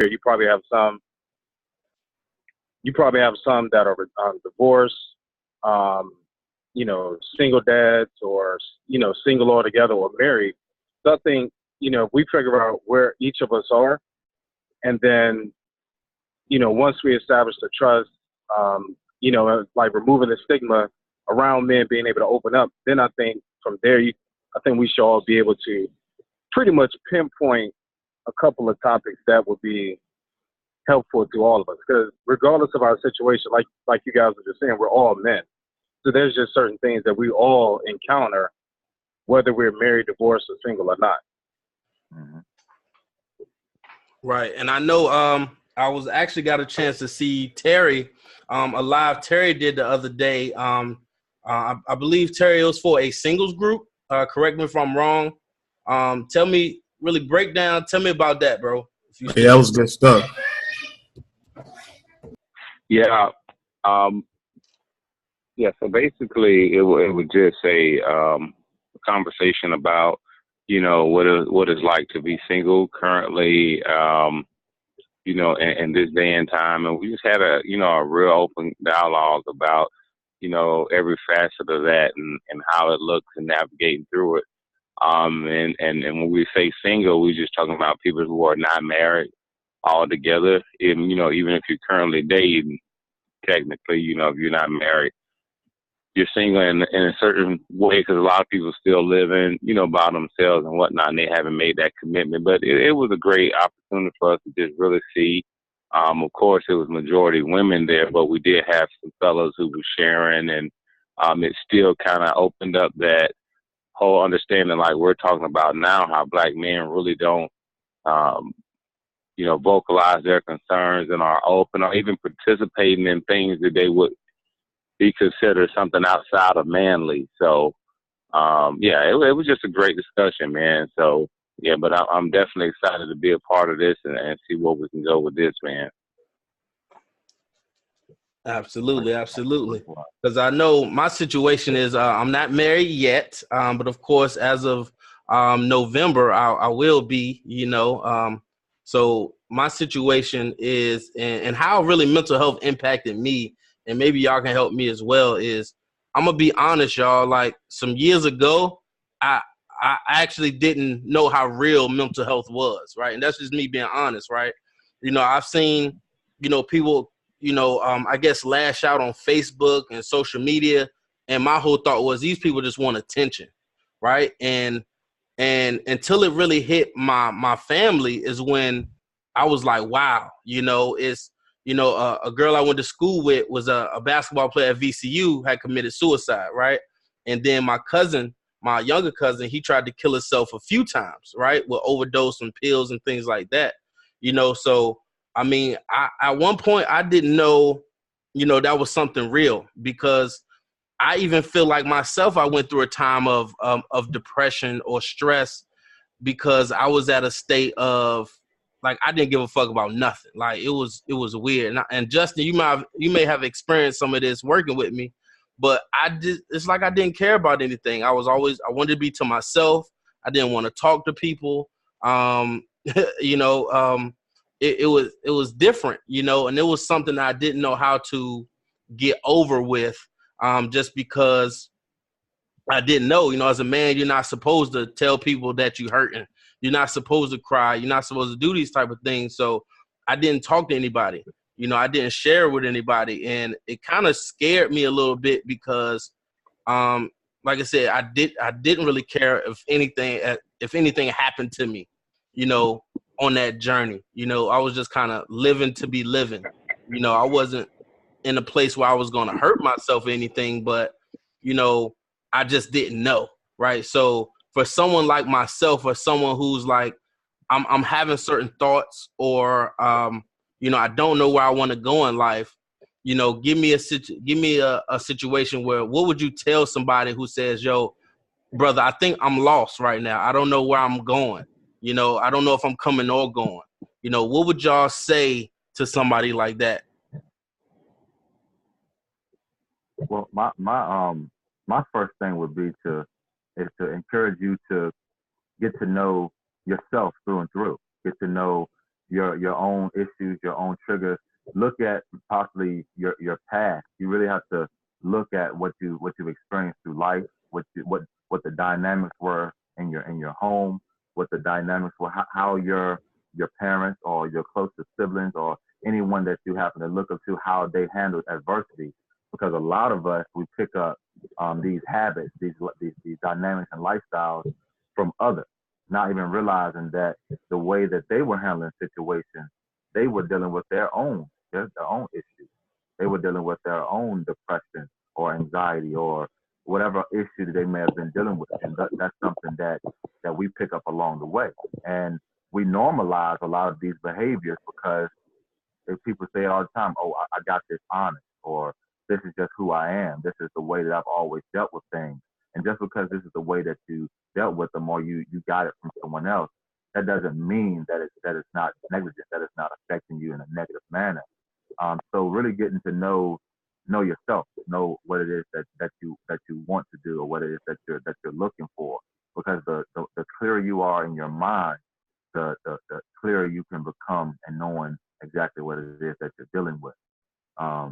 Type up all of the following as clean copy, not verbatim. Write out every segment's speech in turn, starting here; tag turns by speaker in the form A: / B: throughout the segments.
A: You probably have some. You probably have some that are divorced, um, single dads, or single altogether, or married. So I think if we figure out where each of us are, and then once we establish the trust, like removing the stigma around men being able to open up, then I think from there, I think we should all be able to pretty much pinpoint a couple of topics that would be helpful to all of us. Because regardless of our situation, like you guys were just saying, we're all men. So there's just certain things that we all encounter, whether we're married, divorced, or single or not.
B: Mm-hmm.
C: Right. And I know I was actually got a chance to see Terry alive. Terry did the other day. I believe Terry was for a singles group. Correct me if I'm wrong. Tell me, really break down. Tell me about that, bro.
D: Yeah, that was good stuff.
B: Yeah. So basically, it was just a conversation about, what it's like to be single currently, in this day and time. And we just had a real open dialogue about, every facet of that and how it looks and navigating through it. And when we say single, we're just talking about people who are not married altogether. Even, even if you're currently dating, technically, if you're not married, you're single in a certain way, because a lot of people still living, by themselves and whatnot, and they haven't made that commitment. But it was a great opportunity for us to just really see. Of course, it was majority women there, but we did have some fellows who were sharing, and it still kind of opened up that whole understanding, like we're talking about now, how Black men really don't, vocalize their concerns and are open, or even participating in things that they would be considered something outside of manly. So, it was just a great discussion, man. So, yeah, but I'm definitely excited to be a part of this and see where we can go with this, man.
C: Absolutely. Because I know my situation is I'm not married yet, but of course, as of November, I will be. So my situation is, and how really mental health impacted me, and maybe y'all can help me as well, is I'm gonna be honest, y'all. Like some years ago, I actually didn't know how real mental health was, right? And that's just me being honest, right? I've seen, people, I guess lash out on Facebook and social media, and my whole thought was these people just want attention, right? And until it really hit my family is when I was like, wow, it's a girl I went to school with was a basketball player at VCU, had committed suicide, right? And then my younger cousin, he tried to kill himself a few times, right, with overdose on pills and things like that. So I mean, at one point I didn't know, that was something real, because I even feel like myself, I went through a time of depression or stress, because I was at a state of, like, I didn't give a fuck about nothing. Like it was weird. And Justin, you may have experienced some of this working with me, but it's like I didn't care about anything. I wanted to be to myself. I didn't want to talk to people. You know, it was different, and it was something that I didn't know how to get over with, just because I didn't know. As a man, you're not supposed to tell people that you're hurting. You're not supposed to cry. You're not supposed to do these type of things. So I didn't talk to anybody. I didn't share with anybody, and it kind of scared me a little bit because, like I said, I didn't really care if anything happened to me, on that journey. I was just kind of living to be living. I wasn't in a place where I was going to hurt myself or anything, but, I just didn't know. Right. So for someone like myself, or someone who's like, I'm having certain thoughts, or, I don't know where I want to go in life, give me a situation where, what would you tell somebody who says, yo, brother, I think I'm lost right now. I don't know where I'm going. I don't know if I'm coming or going. What would y'all say to somebody like that?
B: Well, my first thing would be to encourage you to get to know yourself through and through. Get to know
D: your own issues, your own triggers. Look at possibly your past. You really have to look at what you've experienced through life, what the dynamics were in your home, what the dynamics were, how your parents or your closest siblings or anyone that you happen to look up to, how they handled adversity. Because a lot of us, we pick up these habits, these dynamics and lifestyles from others, not even realizing that the way that they were handling situations, they were dealing with their own issues. They were dealing with their own depression or anxiety or whatever issue that they may have been dealing with. And that's something that we pick up along the way. And we normalize a lot of these behaviors because if people say it all the time, oh, I got this honest, or this is just who I am. This is the way that I've always dealt with things. And just because this is the way that you dealt with them or you got it from someone else, that doesn't mean that it's not negligent, that it's not affecting you in a negative manner. So really getting to know yourself, know what it is that you want to do or what it is that you're looking for. Because the clearer you are in your mind, the clearer you can become in knowing exactly what it is that you're dealing with. I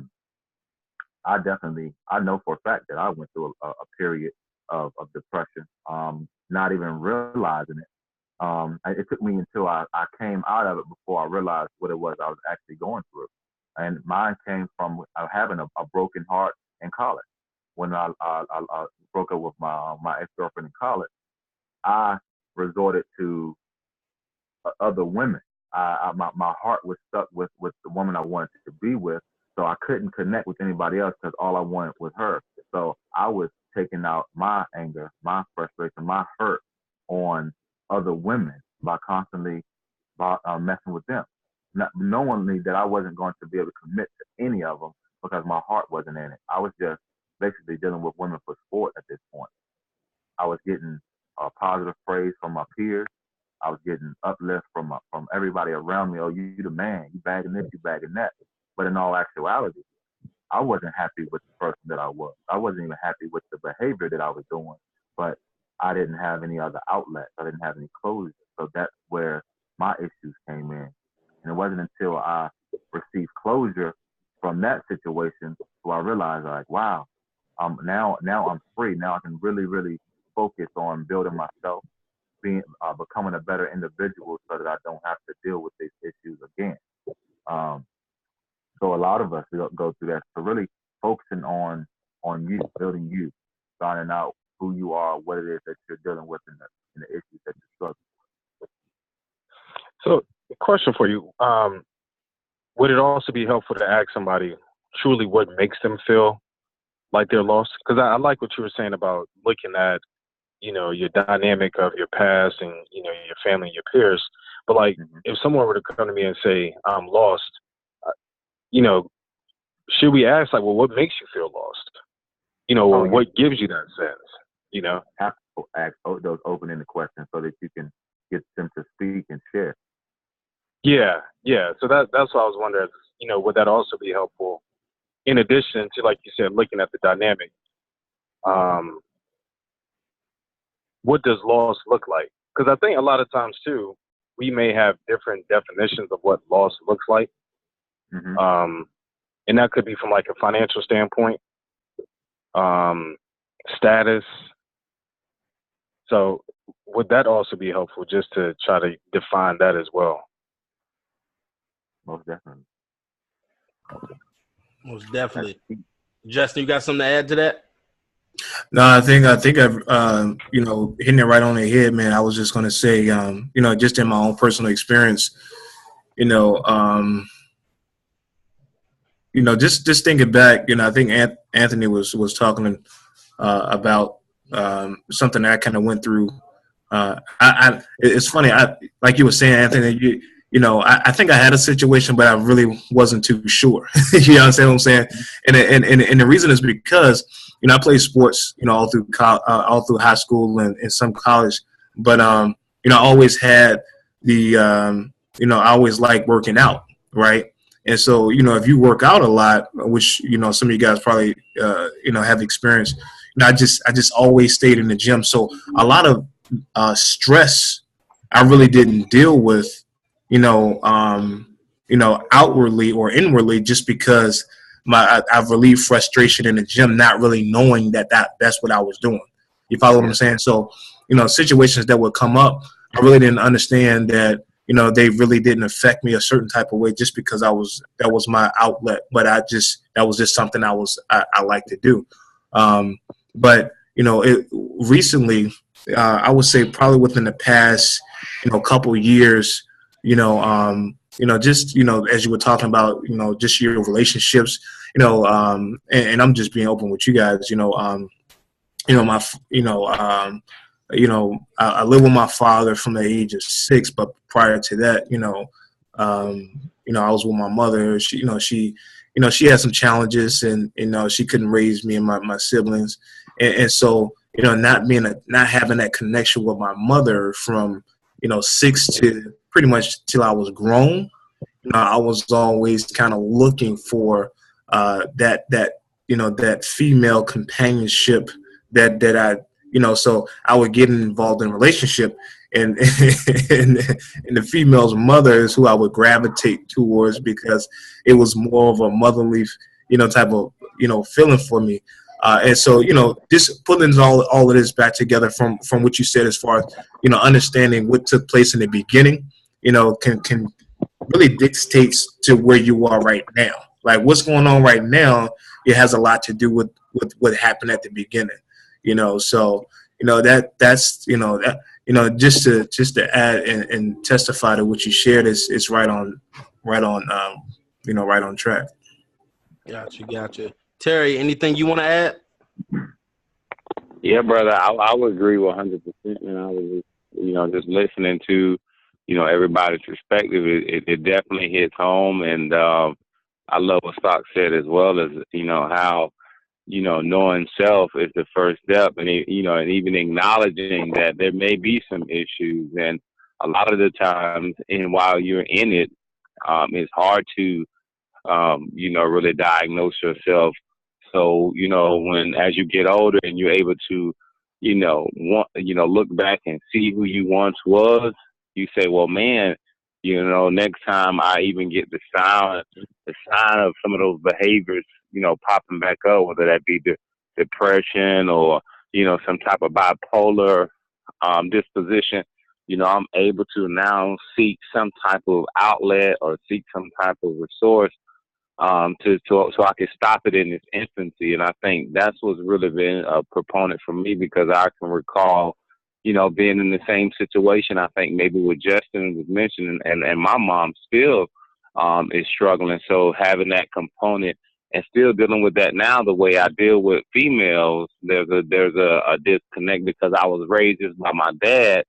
D: know for a fact that I went through a period of depression, not even realizing it. It took me until I came out of it before I realized what it was I was actually going through. And mine came from having a broken heart in college. When I broke up with my ex-girlfriend in college, I resorted to other women. My heart was stuck with the woman I wanted to be with, so I couldn't connect with anybody else because all I wanted was her. So I was taking out my anger, my frustration, my hurt on other women by constantly messing with them, not knowing that I wasn't going to be able to commit to any of them because my heart wasn't in it. I was just basically dealing with women for sport at this point. I was getting positive praise from my peers. I was getting uplift from everybody around me. Oh, you the man. You bagging this, you bagging that. But in all actuality, I wasn't happy with the person that I was. I wasn't even happy with the behavior that I was doing. But I didn't have any other outlets. I didn't have any closure. So that's where my issues came in. And it wasn't until I received closure from that situation where I realized, like, wow, now I'm free. Now I can really, really focus on building myself, becoming a better individual so that I don't have to deal with these issues again. So a lot of us go through that. So really focusing on you, building you, finding out who you are, what it is that you're dealing with in the issues that you're struggling with.
A: So, a question for you. Would it also be helpful to ask somebody truly what makes them feel like they're lost? Because I like what you were saying about looking at, your dynamic of your past and, your family and your peers. But like, if someone were to come to me and say, I'm lost, should we ask, like, well, what makes you feel lost? What gives you that sense,
D: Have to ask those open-ended questions so that you can get them to speak and share.
A: Yeah. So that's what I was wondering, would that also be helpful in addition to, like you said, looking at the dynamic? What does loss look like? Because I think a lot of times too, we may have different definitions of what loss looks like. Mm-hmm. And that could be from like a financial standpoint, status. So would that also be helpful just to try to define that as well?
D: Most definitely.
C: Most definitely. Justin, you got something to add to that?
E: No, I think I've hitting it right on the head, man. I was just going to say, just in my own personal experience, just thinking back, I think Anthony was talking about something that I kind of went through. It's funny. Like you were saying, Anthony, I think I had a situation, but I really wasn't too sure. You understand what I'm saying? And the reason is because, I played sports, all through high school and some college, but I always had I always liked working out, right? And so, if you work out a lot, which some of you guys probably have experienced, I just always stayed in the gym. So a lot of stress I really didn't deal with outwardly or inwardly, just because I've relieved frustration in the gym, not really knowing that's what I was doing. You follow what I'm saying? So, situations that would come up, I really didn't understand that, they really didn't affect me a certain type of way just because that was my outlet. But that was just something I like to do. But recently, I would say probably within the past, couple years, just, as you were talking about, just your relationships, and I'm just being open with you guys, I lived with my father from the age of 6, but prior to that, I was with my mother. She had some challenges, and she couldn't raise me and my siblings, and so not having that connection with my mother from 6 to pretty much till I was grown. I was always kind of looking for that female companionship that I so I would get involved in a relationship, and and the female's mother is who I would gravitate towards because it was more of a motherly type of feeling for me. And so, just putting all of this back together from what you said, as far as, understanding what took place in the beginning, can really dictates to where you are right now. Like what's going on right now, it has a lot to do with what happened at the beginning, so, that's just to add and testify to what you shared is right on track.
C: Gotcha. Terry, anything you want to add?
B: Yeah, brother, I would agree 100%. And I was just listening to, everybody's perspective. It definitely hits home. And I love what Stock said as well, as, how, knowing self is the first step, and, and even acknowledging that there may be some issues. And a lot of the times, and while you're in it, it's hard to, really diagnose yourself. So, when, as you get older and you're able to, look back and see who you once was, you say, well, man, next time I even get the sign of some of those behaviors, popping back up, whether that be depression or, some type of bipolar disposition, I'm able to now seek some type of outlet or seek some type of resource so I can stop it in its infancy. And I think that's what's really been a proponent for me, because I can recall, being in the same situation. I think maybe what Justin was mentioning, and my mom still is struggling. So having that component and still dealing with that now, the way I deal with females, there's a disconnect, because I was raised just by my dad,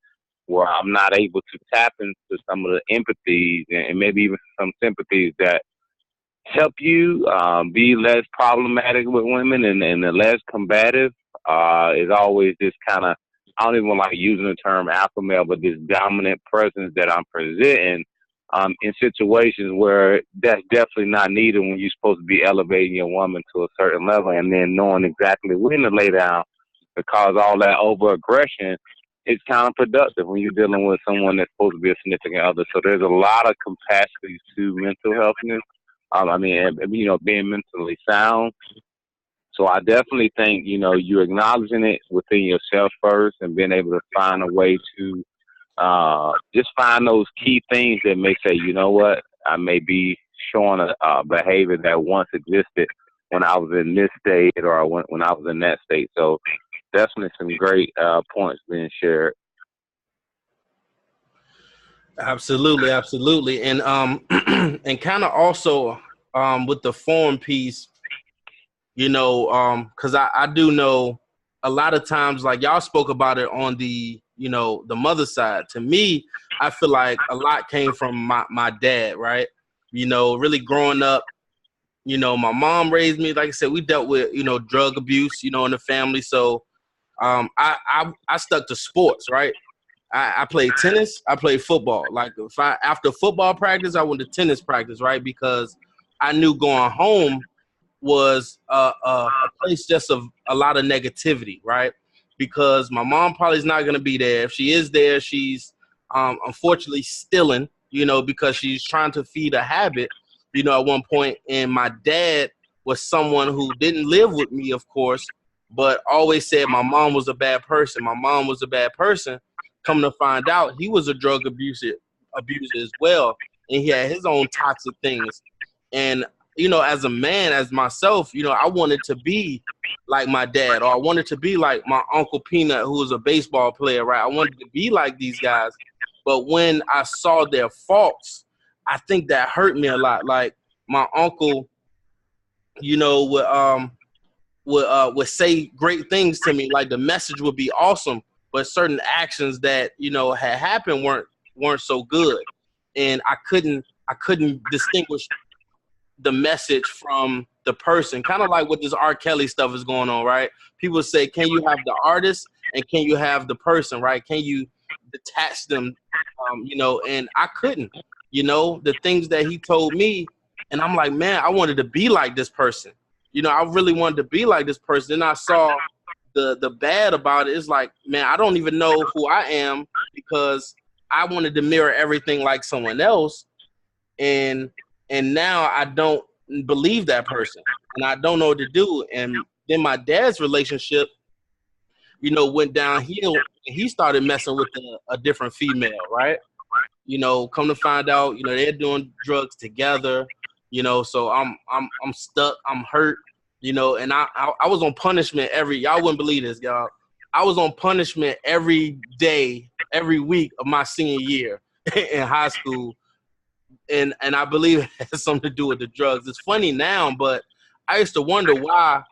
B: where I'm not able to tap into some of the empathies and maybe even some sympathies that help you be less problematic with women and less combative. Is always this kind of, I don't even like using the term alpha male, but this dominant presence that I'm presenting in situations where that's definitely not needed, when you're supposed to be elevating your woman to a certain level, and then knowing exactly when to lay down, because all that over aggression is counterproductive when you're dealing with someone that's supposed to be a significant other. So there's a lot of capacities to mental healthness. Being mentally sound. So I definitely think, you acknowledging it within yourself first, and being able to find a way to just find those key things that may say, you know what, I may be showing a behavior that once existed when I was in this state, or when I was in that state. So definitely some great points being shared.
C: Absolutely. And and kind of also with the form piece, because I do know a lot of times, like y'all spoke about it on the the mother side. To me, I feel like a lot came from my dad, right? Really growing up, my mom raised me. Like I said, we dealt with drug abuse, in the family. So I stuck to sports, right? I played tennis. I played football. Like after football practice, I went to tennis practice, right? Because I knew going home was a place just of a lot of negativity, right? Because my mom probably is not going to be there. If she is there, she's unfortunately stealing, you know, because she's trying to feed a habit, you know, at one point. And my dad was someone who didn't live with me, of course, but always said my mom was a bad person. My mom was a bad person. Come to find out, he was a drug abuser as well, and he had his own toxic things. And you know, as a man, as myself, you know, I wanted to be like my dad, or I wanted to be like my Uncle Peanut, who was a baseball player, right? I wanted to be like these guys. But when I saw their faults, I think that hurt me a lot. Like my uncle, you know, would say great things to me. Like the message would be awesome, but certain actions that, you know, had happened weren't so good. And I couldn't distinguish the message from the person. Kind of like what this R. Kelly stuff is going on, right? People say, can you have the artist and can you have the person, right? Can you detach them, you know? And I couldn't, you know, the things that he told me. And I'm like, man, I wanted to be like this person. You know, I really wanted to be like this person. And I saw the bad about it. It's like, man, I don't even know who I am because I wanted to mirror everything like someone else. And now I don't believe that person and I don't know what to do. And then my dad's relationship, you know, went downhill and he started messing with a different female, right? You know, come to find out, you know, they're doing drugs together, you know, so I'm stuck, I'm hurt, you know, and I was on punishment y'all wouldn't believe this, y'all. I was on punishment every day, every week of my senior year in high school. And I believe it has something to do with the drugs. It's funny now, but I used to wonder why,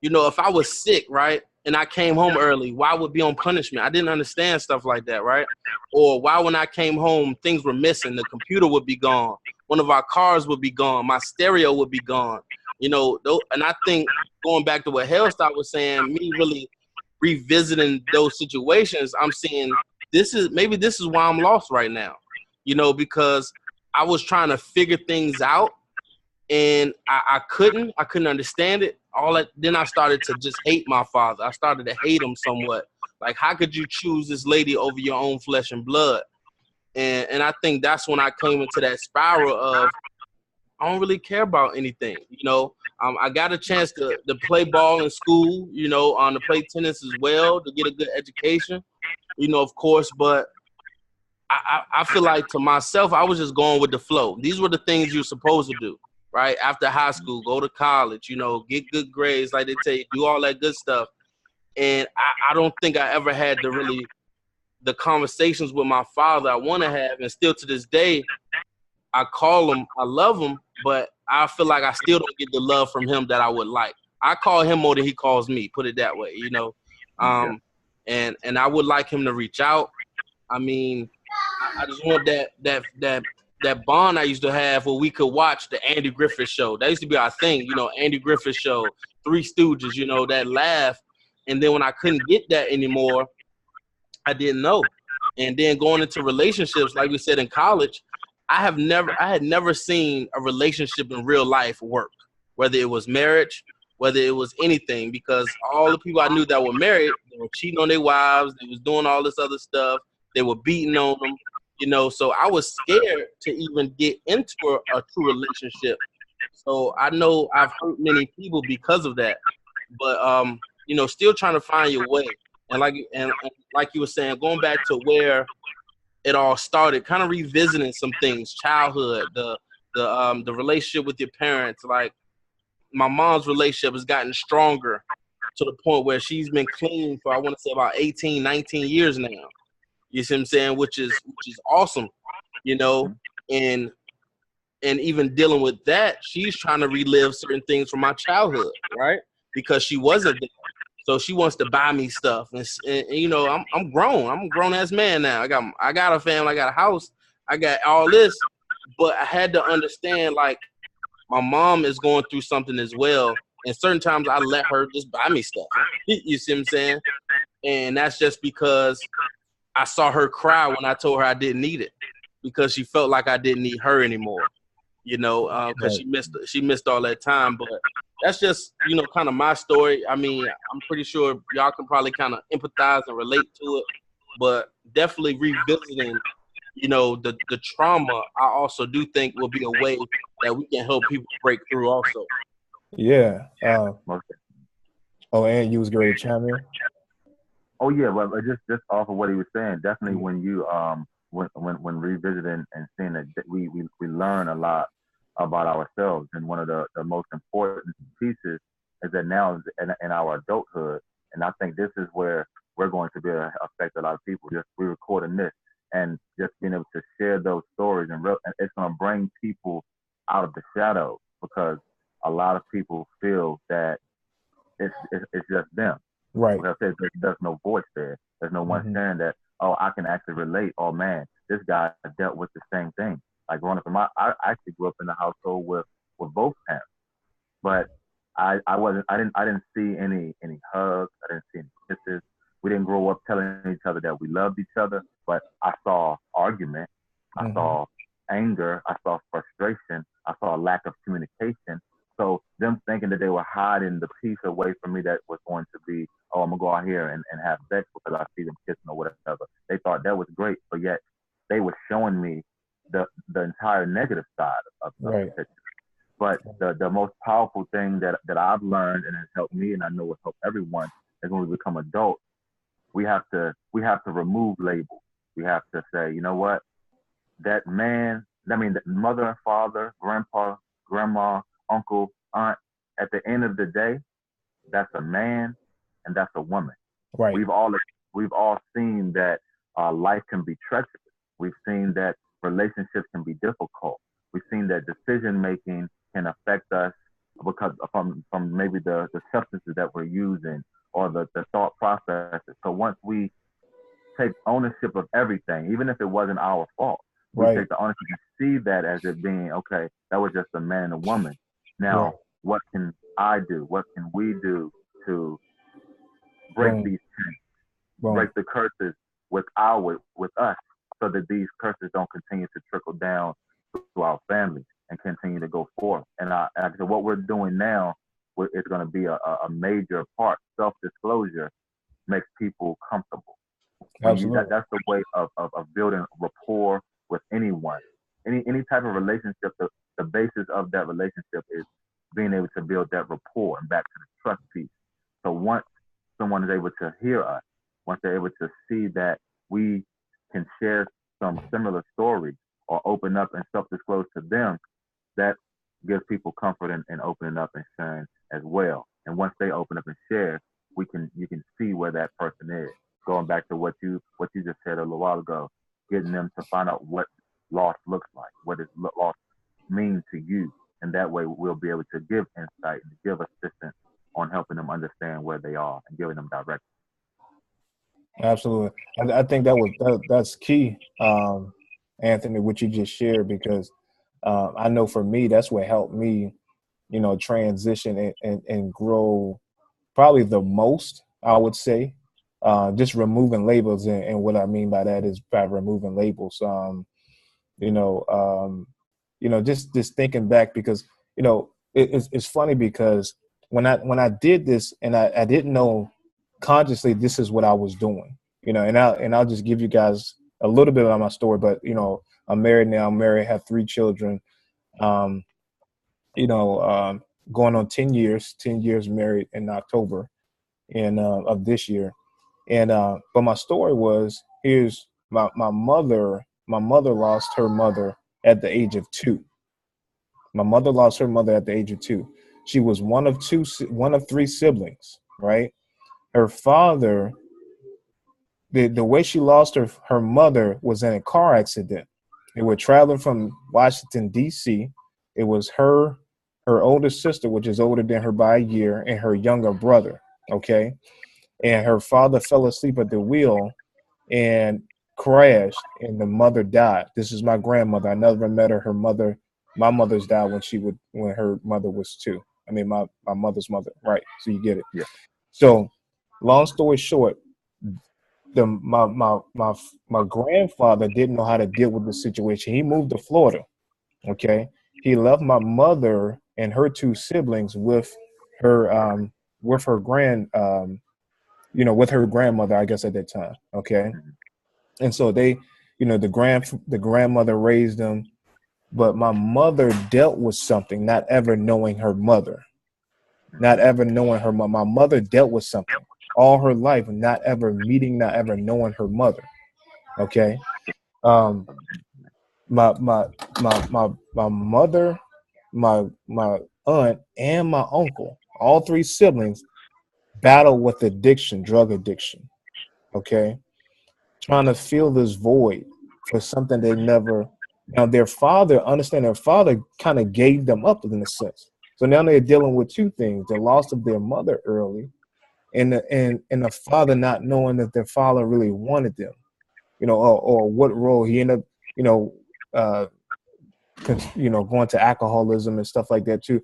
C: you know, if I was sick, right, and I came home early, why would be on punishment? I didn't understand stuff like that, right? Or why when I came home, things were missing. The computer would be gone. One of our cars would be gone. My stereo would be gone. You know, and I think going back to what Hellstock was saying, me really revisiting those situations, I'm seeing this is why I'm lost right now, you know, because I was trying to figure things out and I couldn't understand it. Then I started to just hate my father. I started to hate him somewhat. Like, how could you choose this lady over your own flesh and blood? And I think that's when I came into that spiral of, I don't really care about anything. You know, I got a chance to play ball in school, you know, to play tennis as well, to get a good education, you know, of course, but I feel like to myself, I was just going with the flow. These were the things you're supposed to do, right? After high school, go to college, you know, get good grades, like they tell you, do all that good stuff. And I don't think I ever had the conversations with my father I want to have. And still to this day, I call him, I love him, but I feel like I still don't get the love from him that I would like. I call him more than he calls me, put it that way, you know? And I would like him to reach out. I mean, I just want that bond I used to have where we could watch the Andy Griffith Show. That used to be our thing, you know, Andy Griffith Show, Three Stooges, you know, that laugh. And then when I couldn't get that anymore, I didn't know. And then going into relationships, like we said in college, I had never seen a relationship in real life work, whether it was marriage, whether it was anything, because all the people I knew that were married, they were cheating on their wives, they was doing all this other stuff, they were beating on them, you know, so I was scared to even get into a true relationship. So I know I've hurt many people because of that, but you know, still trying to find your way. And like you were saying, going back to where it all started, kind of revisiting some things, childhood, the relationship with your parents. Like my mom's relationship has gotten stronger to the point where she's been clean for, I want to say, about 18, 19 years now. You see what I'm saying? Which is awesome, you know, and even dealing with that, she's trying to relive certain things from my childhood, right? Because she wasn't there. So she wants to buy me stuff, and you know, I'm grown. I'm a grown ass man now. I got a family. I got a house. I got all this, but I had to understand, like, my mom is going through something as well, and certain times I let her just buy me stuff. You see what I'm saying? And that's just because I saw her cry when I told her I didn't need it, because she felt like I didn't need her anymore. You know, because she missed all that time, but. That's just, you know, kind of my story. I mean, I'm pretty sure y'all can probably kind of empathize and relate to it, but definitely revisiting, the trauma, I also do think will be a way that we can help people break through also.
E: Yeah.
D: Most
E: Oh, and you was great to chime in.
D: Oh yeah, well, just off of what he was saying, definitely when you when revisiting and seeing that we learn a lot about ourselves, and one of the most important pieces is that now in our adulthood, and I think this is where we're going to be able to affect a lot of people. Just we recording this and just being able to share those stories, and it's going to bring people out of the shadows, because a lot of people feel that it's just them.
E: Right.
D: Like I said, there's no voice there. There's no one saying that, oh, I can actually relate. Oh man, this guy dealt with the same thing. Like growing up I actually grew up in a household with both parents, but I didn't see any hugs. I didn't see any kisses. We didn't grow up telling each other that we loved each other. But I saw argument. I saw anger. I saw frustration. I saw a lack of communication. So them thinking that they were hiding the piece away from me that was going to be, oh, I'm gonna go out here and have sex because I see them kissing or whatever. They thought that was great, but yet they were showing me the entire negative side of the picture. But the most powerful thing that I've learned and has helped me, and I know it helped everyone, is when we become adults, we have to remove labels. We have to say, you know what, that man, that mother and father, grandpa, grandma, uncle, aunt, at the end of the day, that's a man and that's a woman.
E: Right.
D: We've all seen that life can be treacherous. We've seen that relationships can be difficult. We've seen that decision making can affect us because from maybe the substances that we're using or the thought processes. So once we take ownership of everything, even if it wasn't our fault, we take the ownership and see that as it being, okay, that was just a man and a woman. Now, what can I do? What can we do to break these chains, break the curses with us, so that these curses don't continue to trickle down to our family and continue to go forth. And so what we're doing now is going to be a major part. Self-disclosure makes people comfortable.
E: Absolutely.
D: That's the way of building rapport with anyone. Any type of relationship, the basis of that relationship is being able to build that rapport, and back to the trust piece. So once someone is able to hear us, once they're able to see that we can share some similar stories or open up and self-disclose to them, that gives people comfort in opening up and sharing as well. And once they open up and share, you can see where that person is. Going back to what you just said a little while ago, getting them to find out what loss looks like, what does loss mean to you, and that way we'll be able to give insight and give assistance on helping them understand where they are and giving them direction.
E: Absolutely. I think that's key, Anthony, what you just shared, because I know for me, that's what helped me, transition and grow probably the most, I would say. Just removing labels. And what I mean by that is by removing labels. Just thinking back, because, it's funny because when I did this, and I didn't know consciously this is what I was doing, and I'll just give you guys a little bit of my story. But I'm married now. Have 3 children. Going on 10 years married in October of this year. And but my story was, here's my mother. My mother lost her mother at the age of 2. My mother lost her mother at the age of 2. She was one of 3 siblings, right? Her father, the way she lost her mother was in a car accident. They were traveling from Washington, D.C. It was her older sister, which is older than her by a year, and her younger brother, okay? And her father fell asleep at the wheel and crashed, and the mother died. This is my grandmother. I never met her. My mother's died when her mother was 2. I mean, my mother's mother, right? So you get it.
D: Yeah.
E: So, long story short, my grandfather didn't know how to deal with the situation. He moved to Florida. Okay, he left my mother and her 2 siblings with her with her grandmother, I guess, at that time. Okay, and so they the grandmother raised them, but my mother dealt with something, not ever knowing her mother, not ever knowing her mother. My mother dealt with something all her life, not ever meeting, not ever knowing her mother. Okay. My mother, my aunt, and my uncle, all three siblings, battle with addiction, drug addiction. Okay. Trying to fill this void for something they never. Now their father kind of gave them up in a sense. So now they're dealing with two things: the loss of their mother early, and the father not knowing that their father really wanted them, or what role he ended up, uh, going to alcoholism and stuff like that too.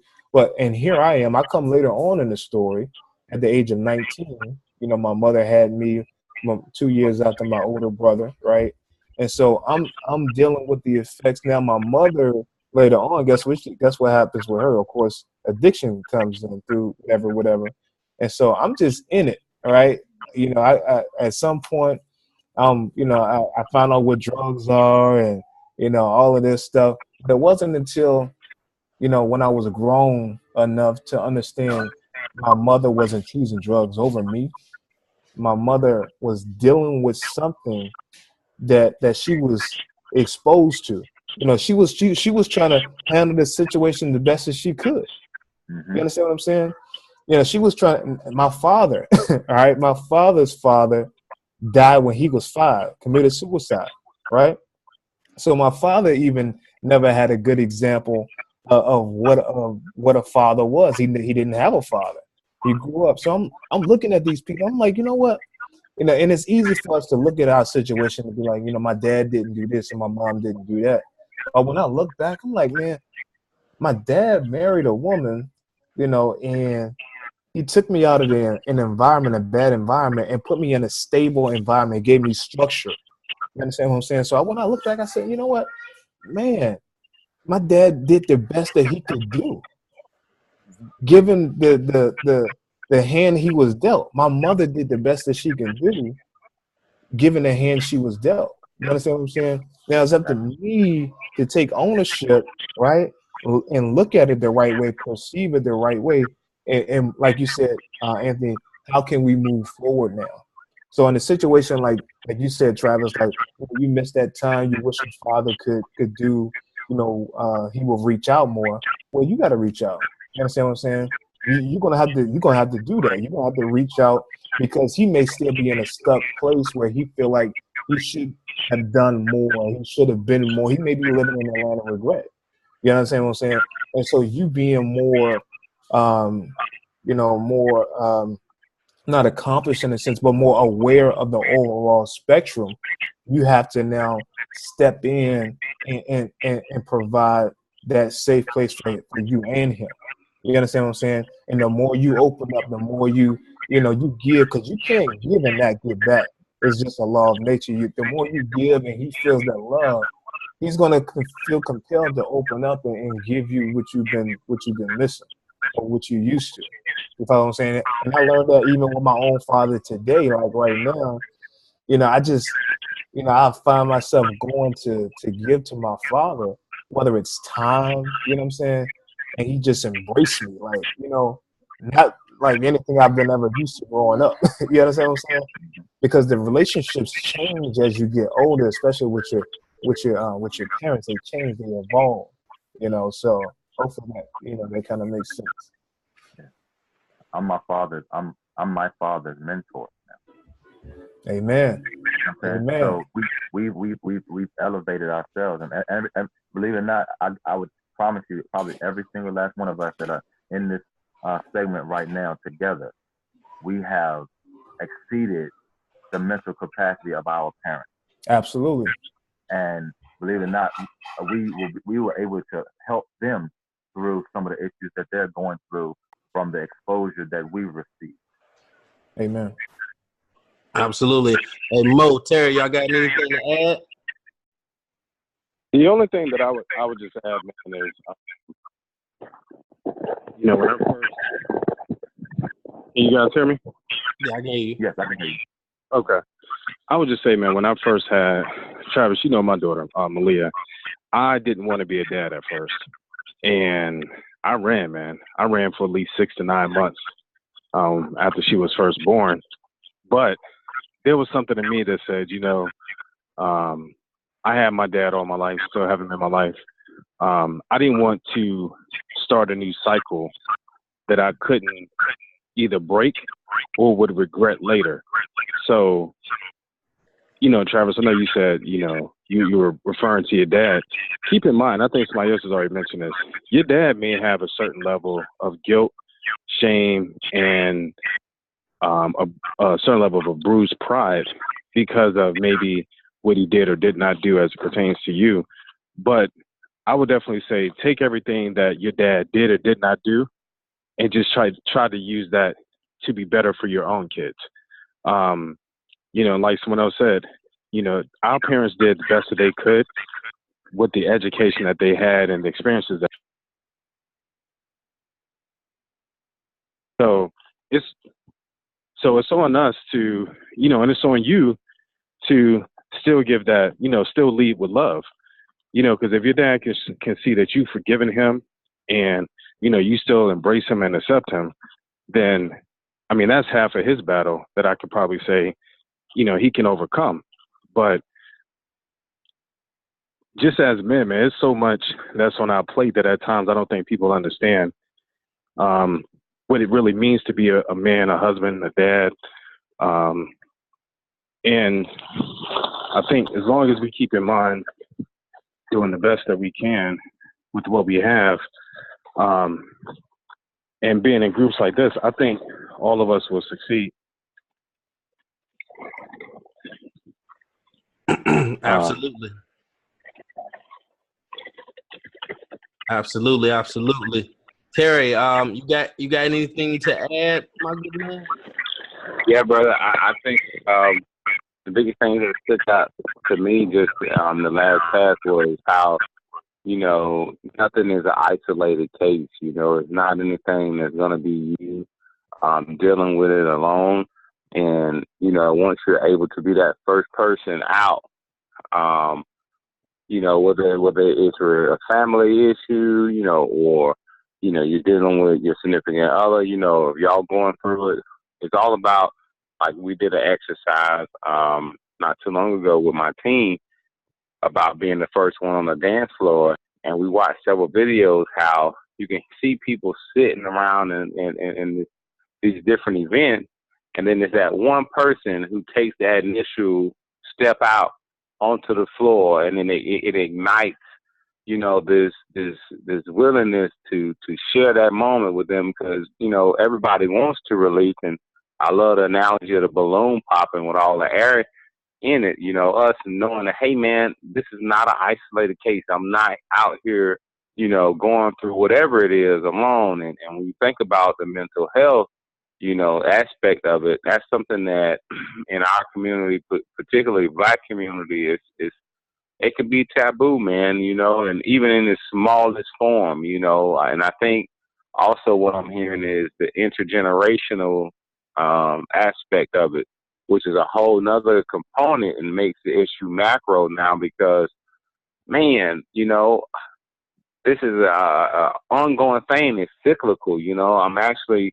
E: And here I am. I come later on in the story at the age of 19. My mother had me 2 years after my older brother, right? And so I'm dealing with the effects now. My mother later on, guess what happens with her? Of course, addiction comes in through whatever. And so I'm just in it, right? I at some point, I found out what drugs are and all of this stuff. But it wasn't until when I was grown enough to understand my mother wasn't choosing drugs over me. My mother was dealing with something that she was exposed to. She was trying to handle the situation the best as she could. You understand what I'm saying? She was trying. My father, all right, my father's father died when he was 5, committed suicide, right? So my father even never had a good example of what a father was. He didn't have a father. He grew up. So I'm looking at these people. I'm like, you know what? And it's easy for us to look at our situation and be like, my dad didn't do this and my mom didn't do that. But when I look back, I'm like, man, my dad married a woman, and he took me out of an environment, a bad environment, and put me in a stable environment, gave me structure. You understand what I'm saying? So when I look back, I said, you know what, man, my dad did the best that he could do, given the hand he was dealt. My mother did the best that she can do, given the hand she was dealt. You understand what I'm saying? Now it's up to me to take ownership, right, and look at it the right way, perceive it the right way, and like you said, Anthony, how can we move forward now? So in a situation like you said, Travis, like you missed that time, you wish your father could do, he will reach out more. Well, you got to reach out. You understand what I'm saying? You're gonna have to do that. You're gonna have to reach out because he may still be in a stuck place where he feel like he should have done more. He should have been more. He may be living in a land of regret. You understand what I'm saying? And so you being more, not accomplished in a sense, but more aware of the overall spectrum, you have to now step in and provide that safe place for you and him. You understand what I'm saying? And the more you open up, the more you give, because you can't give and not give back. It's just a law of nature. The more you give and he feels that love, he's gonna feel compelled to open up and give you what you've been missing or what you used to. You follow what I'm saying? And I learned that even with my own father today, like right now, I just, I find myself going to give to my father, whether it's time, you know what I'm saying? And he just embraced me, like, not like anything I've been ever used to growing up. You understand what I'm saying? Because the relationships change as you get older, especially with your parents. They change, they evolve, so hopefully that, that kind of makes sense.
D: I'm my father's mentor now.
E: Amen.
D: Okay?
E: Amen.
D: So we've elevated ourselves, and believe it or not, I would promise you, probably every single last one of us that are in this segment right now together, we have exceeded the mental capacity of our parents.
E: Absolutely.
D: And believe it or not, we were able to help them through some of the issues that they're going through from the exposure that we received.
E: Amen.
C: Absolutely. Hey, Mo, Terry, y'all got anything to add?
A: The only thing that I would just add, man, is when I first, can you guys hear me?
C: Yeah, I can hear you.
D: Yes, I can hear you.
A: Okay. I would just say, man, when I first had Travis, you know my daughter, Malia. I didn't want to be a dad at first, and I ran, man. I ran for at least 6 to 9 months after she was first born. But there was something in me that said, I had my dad all my life, still have him in my life. I didn't want to start a new cycle that I couldn't either break or would regret later. So, Travis, I know you said, you were referring to your dad. Keep in mind, I think somebody else has already mentioned this. Your dad may have a certain level of guilt, shame, and a certain level of a bruised pride because of maybe what he did or did not do as it pertains to you. But I would definitely say take everything that your dad did or did not do and just try to use that to be better for your own kids. Like someone else said, our parents did the best that they could with the education that they had and the experiences that. So it's on us to, and it's on you to still give that, still lead with love, because if your dad can see that you've forgiven him and, you still embrace him and accept him, then, that's half of his battle that I could probably say, he can overcome. But just as men, man, it's so much that's on our plate that at times I don't think people understand what it really means to be a man, a husband, a dad. And I think as long as we keep in mind doing the best that we can with what we have, and being in groups like this, I think all of us will succeed.
C: Absolutely. Absolutely. Terry, you got anything to add, my good man?
B: Yeah, brother. I think the biggest thing that stuck out to me just the last pass was how, nothing is an isolated case. It's not anything that's going to be you dealing with it alone. And, once you're able to be that first person out, whether it's a family issue, or, you're dealing with your significant other, if y'all going through it, it's all about, like we did an exercise not too long ago with my team about being the first one on the dance floor. And we watched several videos how you can see people sitting around in these different events. And then there's that one person who takes that initial step out onto the floor, and then it ignites, this willingness to share that moment with them, because, everybody wants to release. And I love the analogy of the balloon popping with all the air in it, us knowing that, hey man, this is not an isolated case. I'm not out here, going through whatever it is alone. And when you think about the mental health, aspect of it, that's something that in our community, particularly Black community, is it can be taboo, man, and even in its smallest form, and I think also what I'm hearing is the intergenerational aspect of it, which is a whole nother component and makes the issue macro now, because, man, this is a ongoing thing. It's cyclical, I'm actually,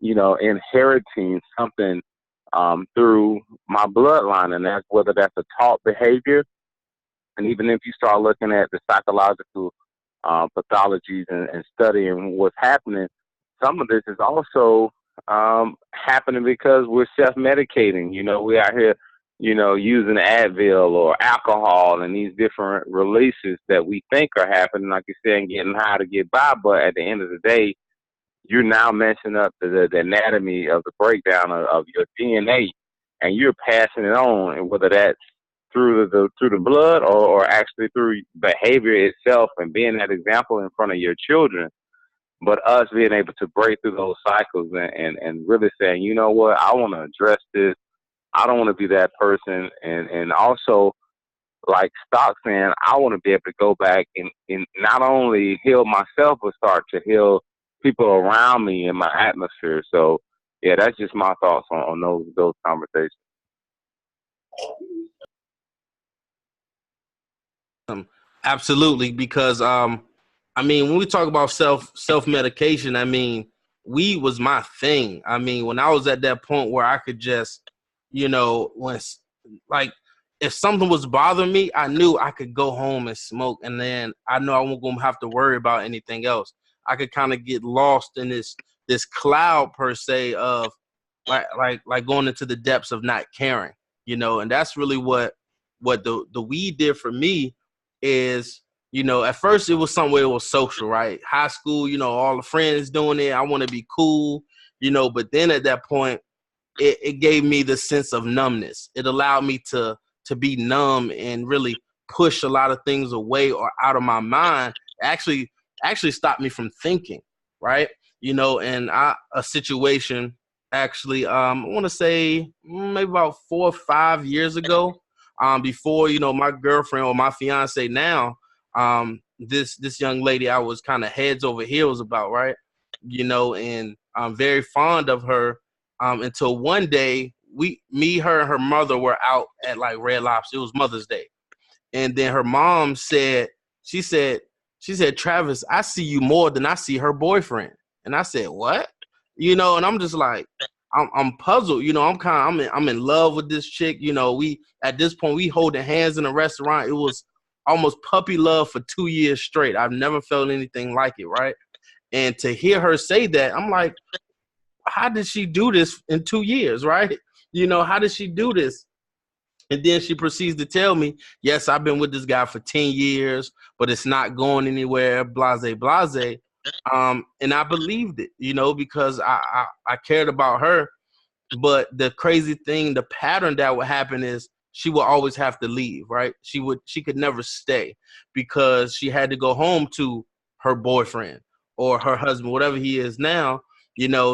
B: inheriting something through my bloodline, and that's whether that's a taught behavior. And even if you start looking at the psychological pathologies and studying what's happening, some of this is also happening because we're self-medicating. We out here, using Advil or alcohol and these different releases that we think are happening, like you said, and getting high to get by. But at the end of the day, you're now messing up the anatomy of the breakdown of your DNA, and you're passing it on, and whether that's through the blood or actually through behavior itself and being that example in front of your children. But us being able to break through those cycles and really saying, you know what, I want to address this. I don't want to be that person. And also, like Stock saying, I want to be able to go back and not only heal myself, but start to heal people around me in my atmosphere. So, yeah, that's just my thoughts on those conversations.
C: Absolutely, because I mean, when we talk about self medication, I mean, weed was my thing. I mean, when I was at that point where I could just, when like if something was bothering me, I knew I could go home and smoke, and then I know I wasn't gonna have to worry about anything else. I could kind of get lost in this cloud per se of like going into the depths of not caring, and that's really what the weed did for me is, at first it was somewhere it was social, right? High school, all the friends doing it. I want to be cool, but then at that point, it gave me the sense of numbness. It allowed me to be numb and really push a lot of things away or out of my mind. Actually stopped me from thinking, right? And a situation actually, I want to say maybe about 4 or 5 years ago, before, my girlfriend or my fiance now, this young lady I was kind of heads over heels about, right? And I'm very fond of her, until one day her and her mother were out at like Red Lobster. It was Mother's Day. And then her mom she said, Travis, I see you more than I see her boyfriend. And I said, what? And I'm just like, I'm puzzled. I'm in love with this chick. We at this point we holding hands in a restaurant. It was almost puppy love for 2 years straight. I've never felt anything like it, right? And to hear her say that, I'm like, how did she do this in 2 years, right? How did she do this? And then she proceeds to tell me, yes, I've been with this guy for 10 years, but it's not going anywhere, blase, blase. And I believed it, because I cared about her. But the crazy thing, the pattern that would happen is she would always have to leave, right? She could never stay because she had to go home to her boyfriend or her husband, whatever he is now,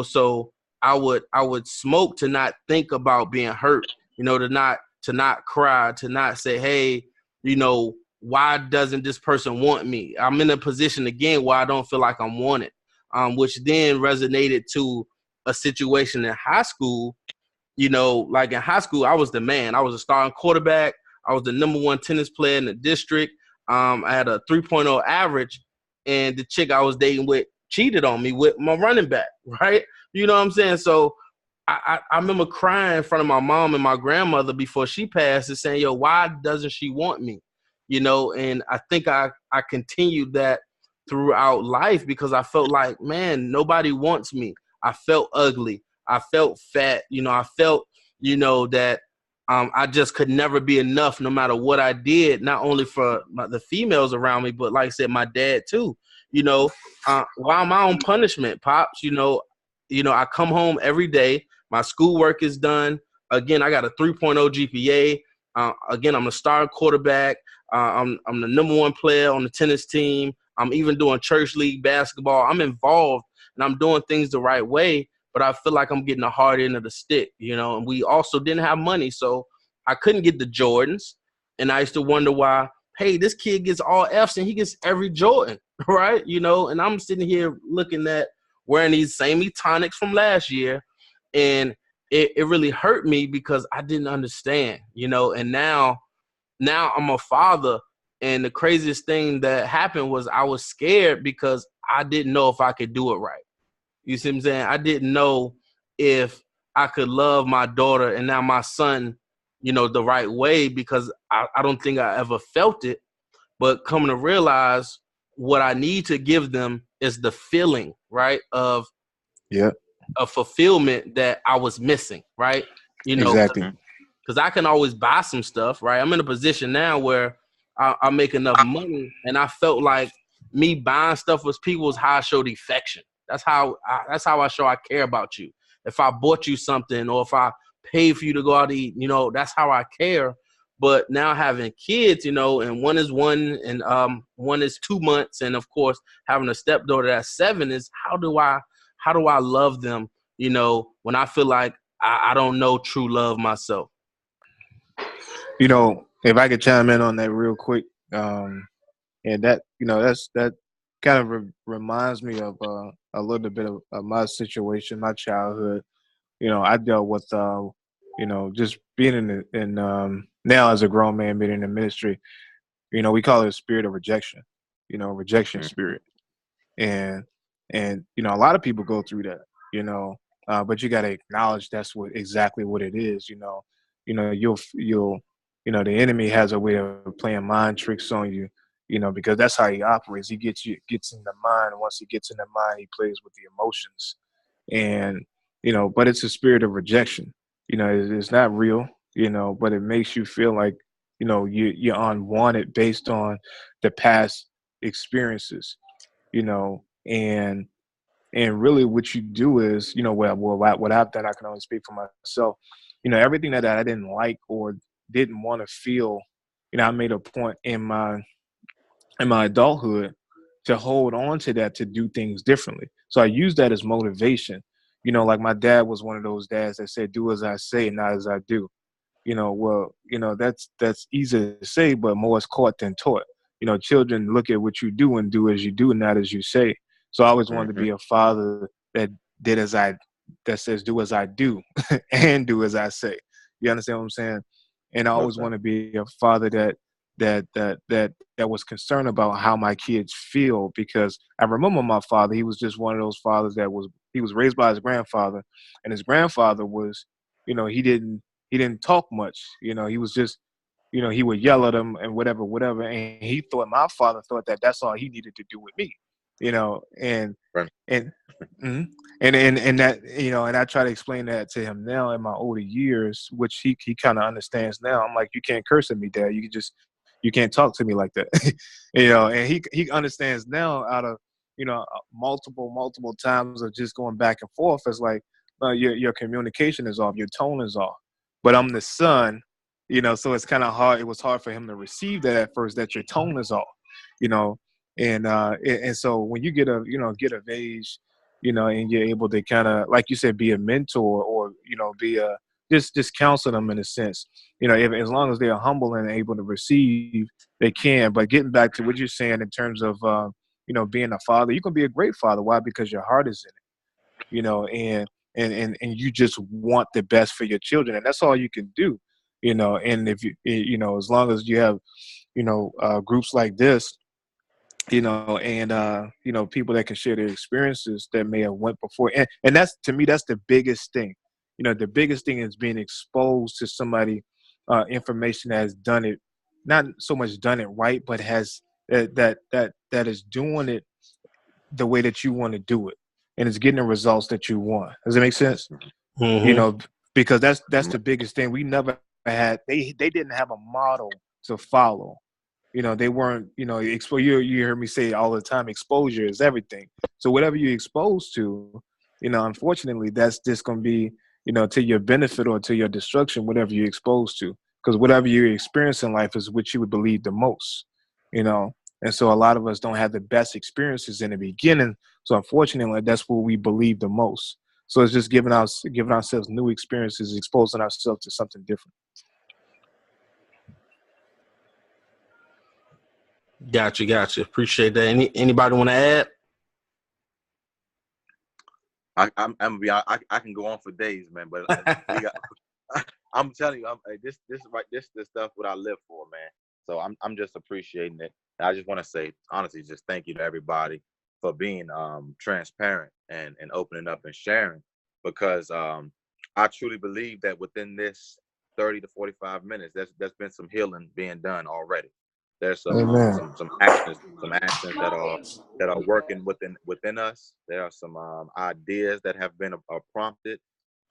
C: so I would smoke to not think about being hurt, to not cry, to not say, hey, why doesn't this person want me? I'm in a position again where I don't feel like I'm wanted, which then resonated to a situation in high school. Like in high school, I was the man. I was a starting quarterback. I was the #1 tennis player in the district. I had a 3.0 average, and the chick I was dating with cheated on me with my running back, right? You know what I'm saying? So I remember crying in front of my mom and my grandmother before she passed and saying, yo, why doesn't she want me? And I think I continued that throughout life because I felt like, man, nobody wants me. I felt ugly. I felt fat. I felt, that I just could never be enough no matter what I did, not only for the females around me, but like I said, my dad too. While my own punishment, Pops, I come home every day. My schoolwork is done. Again, I got a 3.0 GPA. Again, I'm a star quarterback. I'm the #1 player on the tennis team. I'm even doing church league basketball. I'm involved and I'm doing things the right way, but I feel like I'm getting the hard end of the stick, and we also didn't have money. So I couldn't get the Jordans. And I used to wonder why, hey, this kid gets all Fs and he gets every Jordan, right? And I'm sitting here looking at wearing these same Etonics from last year. And it really hurt me because I didn't understand, and now I'm a father. And the craziest thing that happened was I was scared because I didn't know if I could do it right. You see what I'm saying? I didn't know if I could love my daughter and now my son, the right way because I don't think I ever felt it. But coming to realize what I need to give them is the feeling, right, of a fulfillment that I was missing, right?
E: Exactly.
C: Because I can always buy some stuff, right? I'm in a position now where I make enough money, and I felt like me buying stuff with people is how I showed affection. That's how I show I care about you. If I bought you something or if I paid for you to go out to eat, that's how I care. But now having kids, and one is 1 and one is 2 months, and of course having a stepdaughter that's 7 is how do I love them, when I feel like I don't know true love myself.
E: If I could chime in on that real quick, and that that kind of reminds me of a little bit of my situation, my childhood. I dealt with just being in now as a grown man, being in the ministry. We call it a spirit of rejection, rejection
D: Mhm.
E: spirit. And a lot of people go through that, but you got to acknowledge that's exactly what it is. You'll the enemy has a way of playing mind tricks on you, because that's how he operates. He gets in the mind, and once he gets in the mind, he plays with the emotions. And but it's a spirit of rejection. It's not real, but it makes you feel like you're unwanted based on the past experiences, and really what you do is, what I've done, I can only speak for myself. Everything that I didn't like or didn't want to feel, I made a point in my adulthood to hold on to that, to do things differently. So I use that as motivation. Like my dad was one of those dads that said, "Do as I say, not as I do." That's easy to say, but more is caught than taught. Children look at what you do and do as you do, not as you say. So I always wanted to
D: Mhm.
E: be a father that did as I, that says do as I do and do as I say. You understand what I'm saying? And I
D: Most
E: always want
D: definitely.
E: to be a father that was concerned about how my kids feel, because I remember my father. He was just one of those fathers he was raised by his grandfather, and his grandfather was, he didn't talk much. He was just, he would yell at him and whatever. And he thought, my father thought that that's all he needed to do with me, and
D: Right.
E: and mhm. and that, and I try to explain that to him now in my older years, which he kind of understands now. I'm like, you can't curse at me, Dad. You can't talk to me like that, And he understands now out of multiple times of just going back and forth. It's like, your communication is off, your tone is off. But I'm the son, so it's kind of hard. It was hard for him to receive that at first, that your tone is off, you know. And so when you get of age, and you're able to kind of, like you said, be a mentor, or be a just counsel them in a sense. As long as they are humble and able to receive, they can. But getting back to what you're saying in terms of being a father, you can be a great father. Why? Because your heart is in it, and you just want the best for your children, and that's all you can do. And if as long as you have groups like this, and people that can share their experiences that may have went before, and that's, to me, that's the biggest thing. The biggest thing is being exposed to somebody, information that has done it, not so much done it right, but has that is doing it the way that you want to do it, and it's getting the results that you want. Does it make sense? you
C: Hmm.
E: know because that's the biggest thing. We never had, they didn't have a model to follow. They weren't, you hear me say all the time, exposure is everything. So whatever you're exposed to, unfortunately, that's just going to be, to your benefit or to your destruction, whatever you're exposed to. Because whatever you experience in life is what you would believe the most, you know. And so a lot of us don't have the best experiences in the beginning. So unfortunately, that's what we believe the most. So it's just giving ourselves new experiences, exposing ourselves to something different.
C: Gotcha. Appreciate that. Anybody want to add?
D: I'm gonna be. I can go on for days, man. But we got. I'm telling you, this stuff what I live for, man. So I'm just appreciating it. And I just want to say honestly, just thank you to everybody for being transparent and opening up and sharing, because I truly believe that within this 30 to 45 minutes, there's been some healing being done already. There's
E: Amen.
D: some actions that are working within us. There are some ideas that have been prompted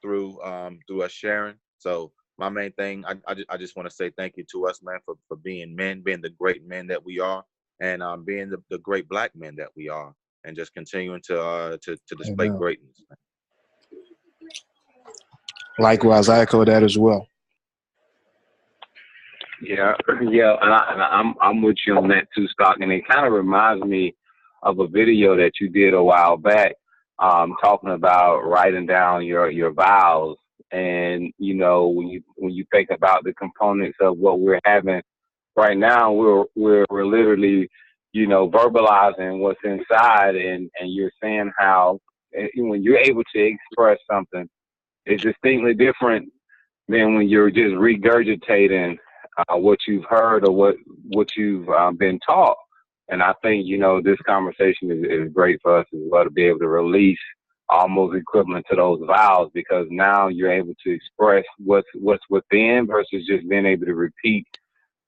D: through us sharing. So my main thing, I just want to say thank you to us, man, for being men, being the great men that we are, and being the great black men that we are, and just continuing to display
E: Amen.
D: greatness, man.
E: Likewise, I echo that as well.
B: Yeah, I'm with you on that too, Stock, and it kind of reminds me of a video that you did a while back, talking about writing down your vows, and when you think about the components of what we're having right now, we're literally verbalizing what's inside, and you're saying how when you're able to express something, it's distinctly different than when you're just regurgitating what you've heard or what you've been taught. And I think, this conversation is great for us as well to be able to release almost equivalent to those vows, because now you're able to express what's within versus just being able to repeat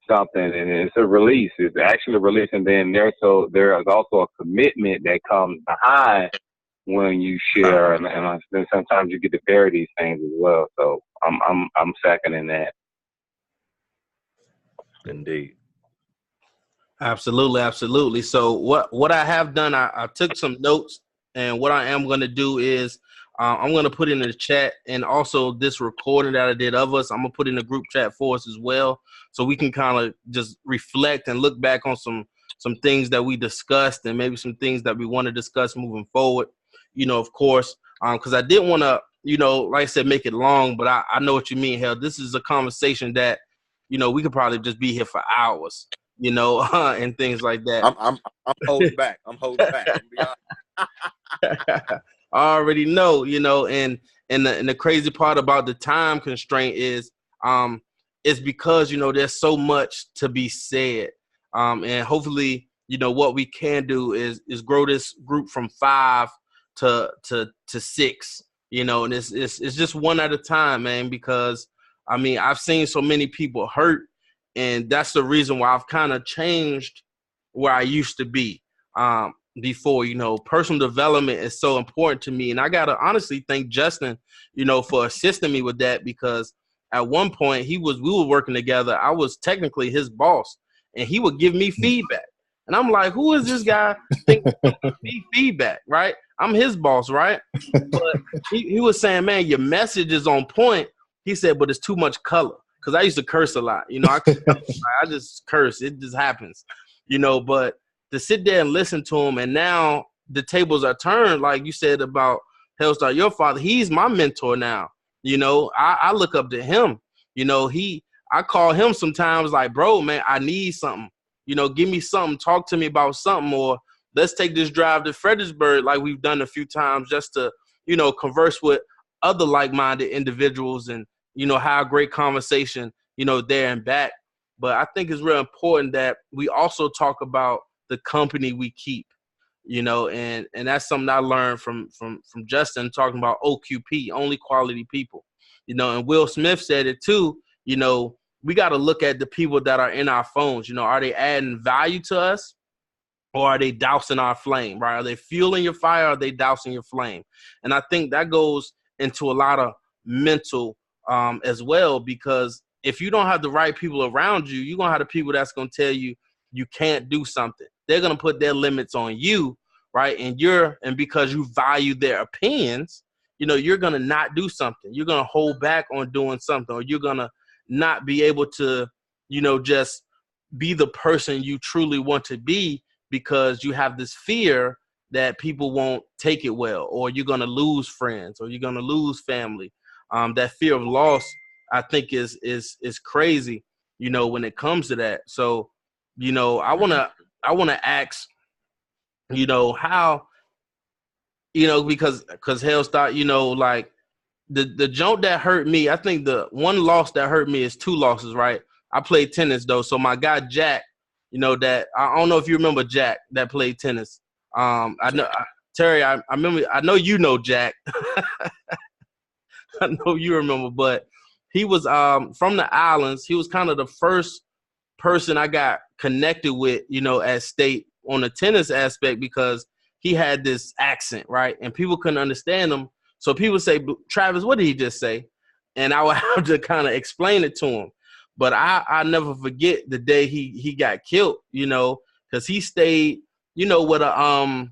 B: something. And it's a release. It's actually a release. And then there is also a commitment that comes behind when you share. And then sometimes you get to bury these things as well. So I'm seconding that.
F: Indeed.
C: Absolutely. So what I have done, I took some notes, and what I am going to do is I'm going to put in the chat, and also this recording that I did of us, I'm going to put in the group chat for us as well, so we can kind of just reflect and look back on some things that we discussed, and maybe some things that we want to discuss moving forward. Of course, because I didn't want to, like I said, make it long, but I know what you mean, Hell. This is a conversation that, we could probably just be here for hours. And things like that.
F: I'm holding back. I'm holding back.
C: I already know, and the crazy part about the time constraint is, it's because, there's so much to be said. And hopefully, what we can do is grow this group from 5 to 6, and it's just one at a time, man, because I've seen so many people hurt. And that's the reason why I've kind of changed where I used to be before. Personal development is so important to me. And I got to honestly thank Justin, for assisting me with that, because at one point we were working together. I was technically his boss, and he would give me feedback. And I'm like, who is this guy thinking me feedback, right? I'm his boss, right? But he was saying, man, your message is on point. He said, but it's too much color. Because I used to curse a lot, I just curse. It just happens, but to sit there and listen to him, and now the tables are turned, like you said about Hellstar, your father, he's my mentor now. I look up to him. I call him sometimes like, bro, man, I need something. Give me something, talk to me about something, or let's take this drive to Fredericksburg like we've done a few times just to, converse with other like-minded individuals and, have a great conversation, there and back. But I think it's real important that we also talk about the company we keep, and that's something I learned from Justin, talking about OQP, only quality people, and Will Smith said it too. We got to look at the people that are in our phones. Are they adding value to us, or are they dousing our flame, right? Are they fueling your fire, or are they dousing your flame? And I think that goes into a lot of mental as well, because if you don't have the right people around you, you're going to have the people that's going to tell you you can't do something. They're going to put their limits on you, right? And because you value their opinions, you're going to not do something. You're going to hold back on doing something, or you're going to not be able to, just be the person you truly want to be, because you have this fear that people won't take it well, or you're going to lose friends, or you're going to lose family. That fear of loss, I think, is crazy, when it comes to that. So, I wanna ask, how, because Hellstar, like the joke that hurt me. I think the one loss that hurt me is 2 losses, right? I played tennis though, so my guy Jack, that I don't know if you remember Jack that played tennis. I know Terry. I remember. I know Jack. I know you remember, but he was from the islands. He was kind of the first person I got connected with, at State on the tennis aspect, because he had this accent, right? And people couldn't understand him. So people say, Travis, what did he just say? And I would have to kind of explain it to him. But I never forget the day he got killed, because he stayed, with a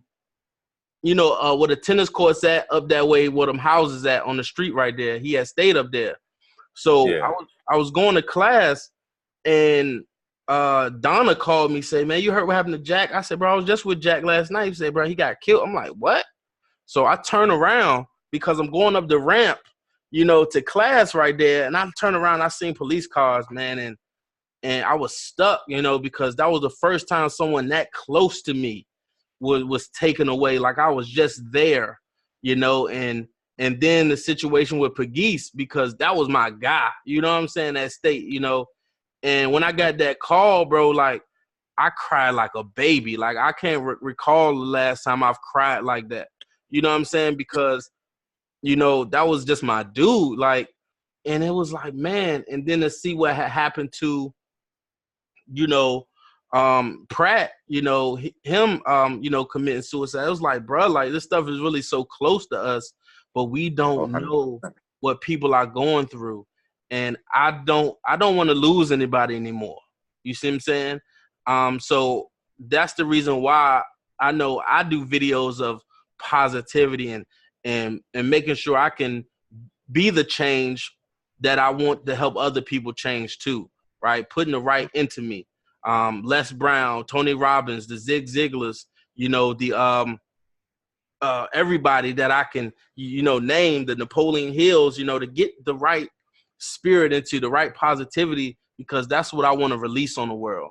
C: where the tennis court's at up that way, where them houses at on the street right there. He had stayed up there. So yeah. I was going to class, and Donna called me, say, man, you heard what happened to Jack? I said, bro, I was just with Jack last night. He said, bro, he got killed. I'm like, what? So I turn around because I'm going up the ramp, to class right there. And I turn around, I seen police cars, man. And I was stuck, because that was the first time someone that close to me was taken away. Like I was just there, and then the situation with Pegues, because that was my guy, you know what I'm saying, at State, And when I got that call, bro, like I cried like a baby. Like I can't recall the last time I've cried like that. You know what I'm saying? Because, you know, that was just my dude. Like, and it was like, man, and then to see what had happened to, you know, Pratt, you know, him, you know, committing suicide. It was like, bro, like this stuff is really so close to us, but we don't
F: 100%.
C: know what people are going through. And I don't want to lose anybody anymore. You see what I'm saying? So that's the reason why I know I do videos of positivity and making sure I can be the change that I want to help other people change too, right? Putting the right into me. Les Brown, Tony Robbins, the Zig Ziglars, you know, the everybody that I can, you know, name, the Napoleon Hills, you know, to get the right spirit into the right positivity, because that's what I want to release on the world.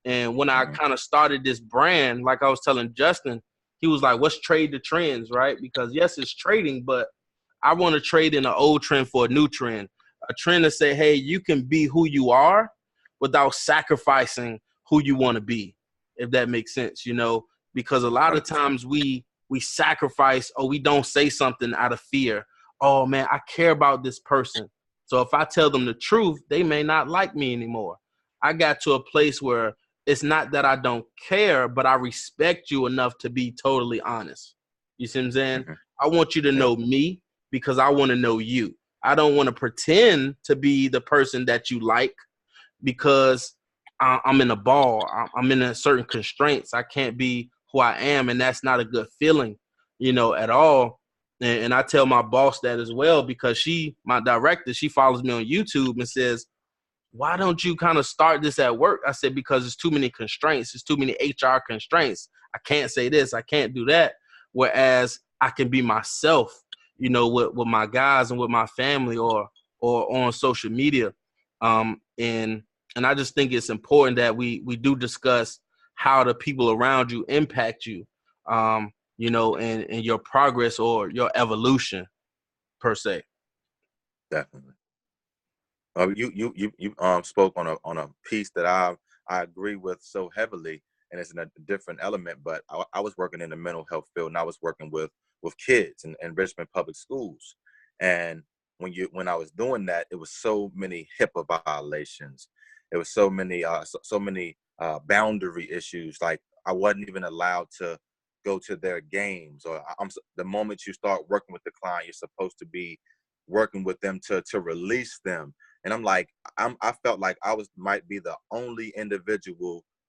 C: And when I kind of started this brand, like I was telling Justin, he was like, "What's trade the trends?" Right? Because yes, it's trading, but I want to trade in an old trend for a new trend, a trend to say, hey, you can be who you are without sacrificing who you want to be, if that makes sense, you know, because a lot of times we sacrifice or we don't say something out of fear. Oh, man, I care about this person. So if I tell them the truth, they may not like me anymore. I got to a place where it's not that I don't care, but I respect you enough to be totally honest. You see what I'm saying? I want you to know me because I want to know you. I don't want to pretend to be the person that you like because I'm in a ball. I'm in a certain constraints. I can't be who I am, and that's not a good feeling, you know, at all. And I tell my boss that as well, because my director, she follows me on YouTube and says, why don't you kind of start this at work? I said, because there's too many constraints. There's too many HR constraints. I can't say this. I can't do that. Whereas I can be myself, you know, with my guys and with my family or on social media. And I just think it's important that we do discuss how the people around you impact you, you know, and your progress or your evolution per se.
F: Definitely. You spoke on a piece that I agree with so heavily, and it's in a different element. But I was working in the mental health field, and I was working with kids in Richmond public schools. And when I was doing that, it was so many HIPAA violations. It was so many boundary issues. Like I wasn't even allowed to go to their games. Or the moment you start working with the client, you're supposed to be working with them to release them. And I'm like, I felt like I might be the only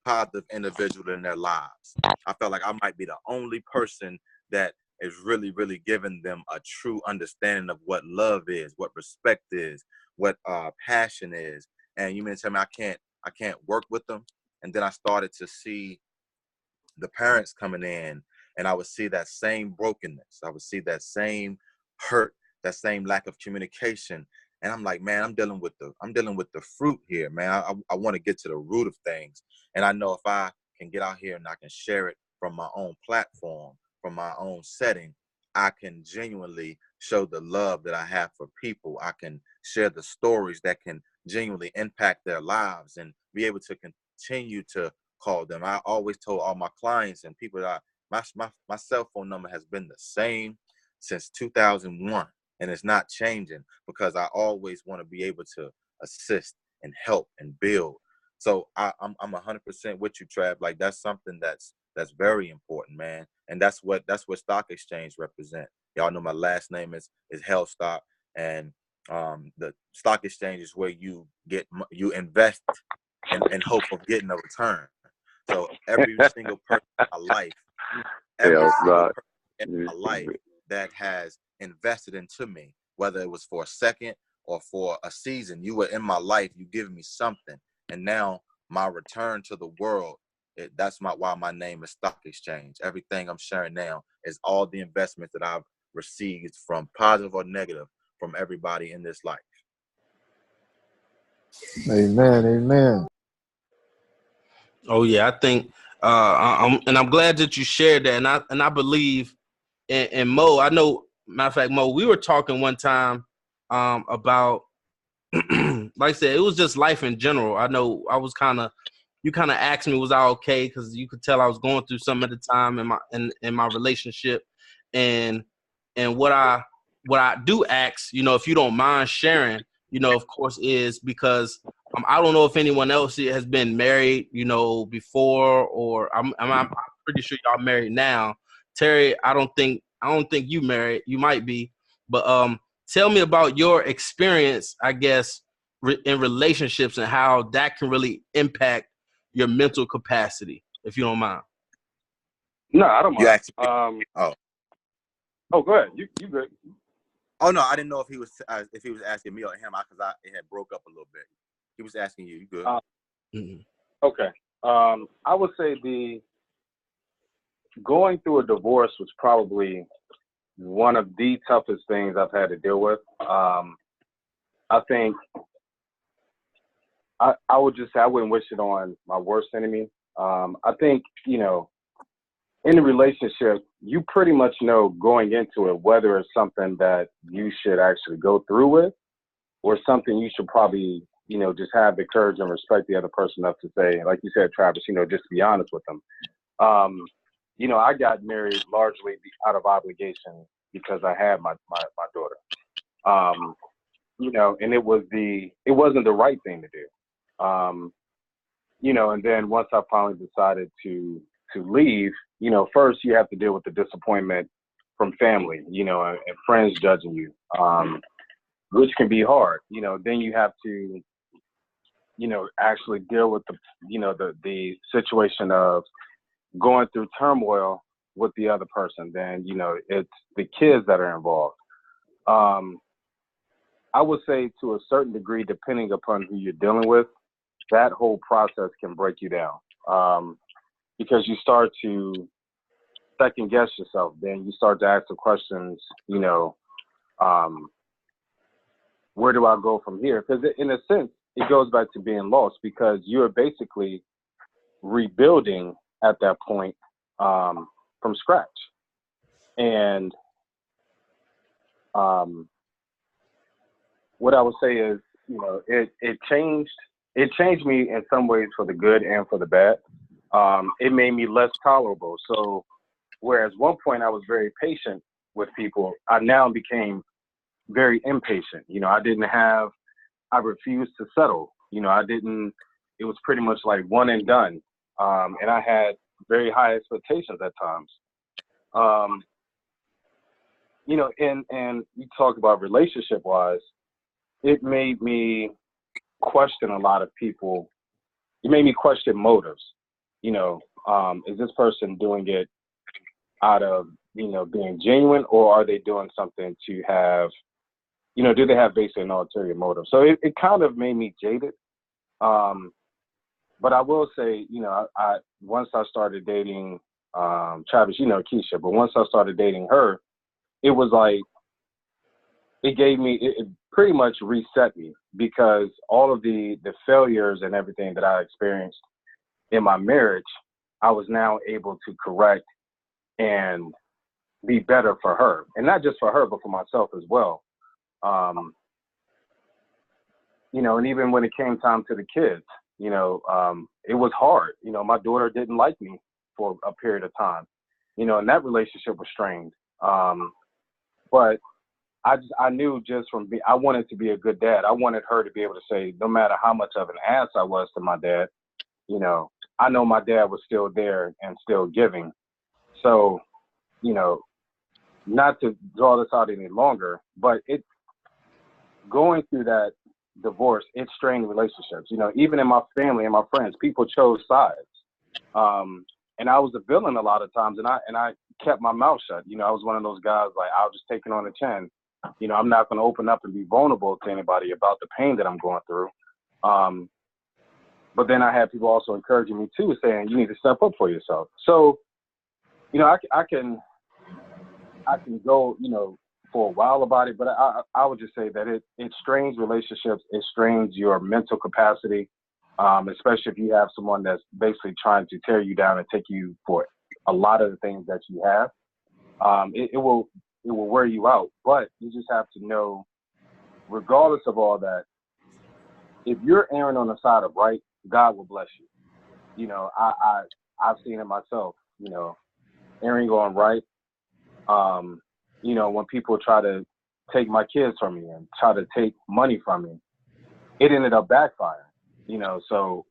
F: positive individual in their lives. I felt like I might be the only person that is really, really giving them a true understanding of what love is, what respect is, what passion is. And you mean to tell me I can't work with them? And then I started to see the parents coming in, and I would see that same brokenness. I would see that same hurt, that same lack of communication. And I'm like, man, I'm dealing with the fruit here, man. I want to get to the root of things. And I know if I can get out here and I can share it from my own platform, from my own setting, I can genuinely show the love that I have for people. I can share the stories that can genuinely impact their lives and be able to continue to call them. I always told all my clients and people that my cell phone number has been the same since 2001. And it's not changing because I always want to be able to assist and help and build. So I'm 100% with you, Trav. Like that's something that's very important, man. And that's what Stock Exchange represent. Y'all know my last name is Hellstock, and the Stock Exchange is where you invest in hope of getting a return. So every single person in my life that has invested into me, whether it was for a second or for a season, you were in my life, you give me something. And now my return to the world, that's why my name is Stock Exchange. Everything I'm sharing now is all the investments that I've received, from positive or negative, from everybody in this life.
G: Amen. Amen.
C: Oh yeah, I think I'm glad that you shared that, and I believe in Mo. I know, matter of fact, Mo, we were talking one time about like I said, it was just life in general. I know I was you kind of asked me, was I okay? Because you could tell I was going through something at the time in my relationship, and what I do ask, if you don't mind sharing, of course, is because I don't know if anyone else here has been married, before, or I'm pretty sure y'all married now. Terry, I don't think you married. You might be, but tell me about your experience, I guess, in relationships and how that can really impact your mental capacity, if you don't mind.
A: No, I don't
F: You
A: mind.
F: asked me.
A: Oh, go ahead. You good?
F: Oh no, I didn't know if he was asking me or him because it had broke up a little bit. He was asking you. You good?
A: Okay. I would say going through a divorce was probably one of the toughest things I've had to deal with. I think I would just say I wouldn't wish it on my worst enemy. I think, in a relationship, you pretty much know going into it whether it's something that you should actually go through with or something you should probably, just have the courage and respect the other person enough to say, like you said, Travis, just be honest with them. I got married largely out of obligation because I had my daughter. And it wasn't the right thing to do. And then once I finally decided to leave, first you have to deal with the disappointment from family, and friends judging you, which can be hard. Then you have to, actually deal with the situation of going through turmoil with the other person. Then, it's the kids that are involved. I would say to a certain degree, depending upon who you're dealing with, that whole process can break you down, because you start to second guess yourself. Then you start to ask the questions, where do I go from here? Because in a sense, it goes back to being lost, because you're basically rebuilding at that point from scratch. And what I would say is, it changed me in some ways for the good and for the bad. It made me less tolerable. So whereas one point I was very patient with people, I now became very impatient. I refused to settle. It was pretty much like one and done. And I had very high expectations at times. And you talk about relationship wise, it made me question a lot of people. It made me question motives. Is this person doing it out of, being genuine, or are they doing something to have, do they have basically an ulterior motive? So it kind of made me jaded. But I will say, I once I started dating Travis, Keisha, but once I started dating her, it was like, it pretty much reset me, because all of the failures and everything that I experienced in my marriage, I was now able to correct and be better for her. And not just for her, but for myself as well. And even when it came time to the kids, it was hard. My daughter didn't like me for a period of time, and that relationship was strained. But I knew just I wanted to be a good dad. I wanted her to be able to say, no matter how much of an ass I was to my dad, I know my dad was still there and still giving. So, not to draw this out any longer, but going through that divorce, it strained relationships. Even in my family and my friends, people chose sides. And I was a villain a lot of times, and I kept my mouth shut. I was one of those guys, like, I'll just take it on the chin. I'm not going to open up and be vulnerable to anybody about the pain that I'm going through. But then I had people also encouraging me too, saying, you need to step up for yourself. So, I can go, for a while about it, but I would just say that it strains relationships. It strains your mental capacity, especially if you have someone that's basically trying to tear you down and take you for a lot of the things that you have. It will wear you out, but you just have to know, regardless of all that, if you're erring on the side of right, God will bless you. You know, I've seen it myself. You know, erring on right. You know, when people try to take my kids from me and try to take money from me, it ended up backfiring. You know, so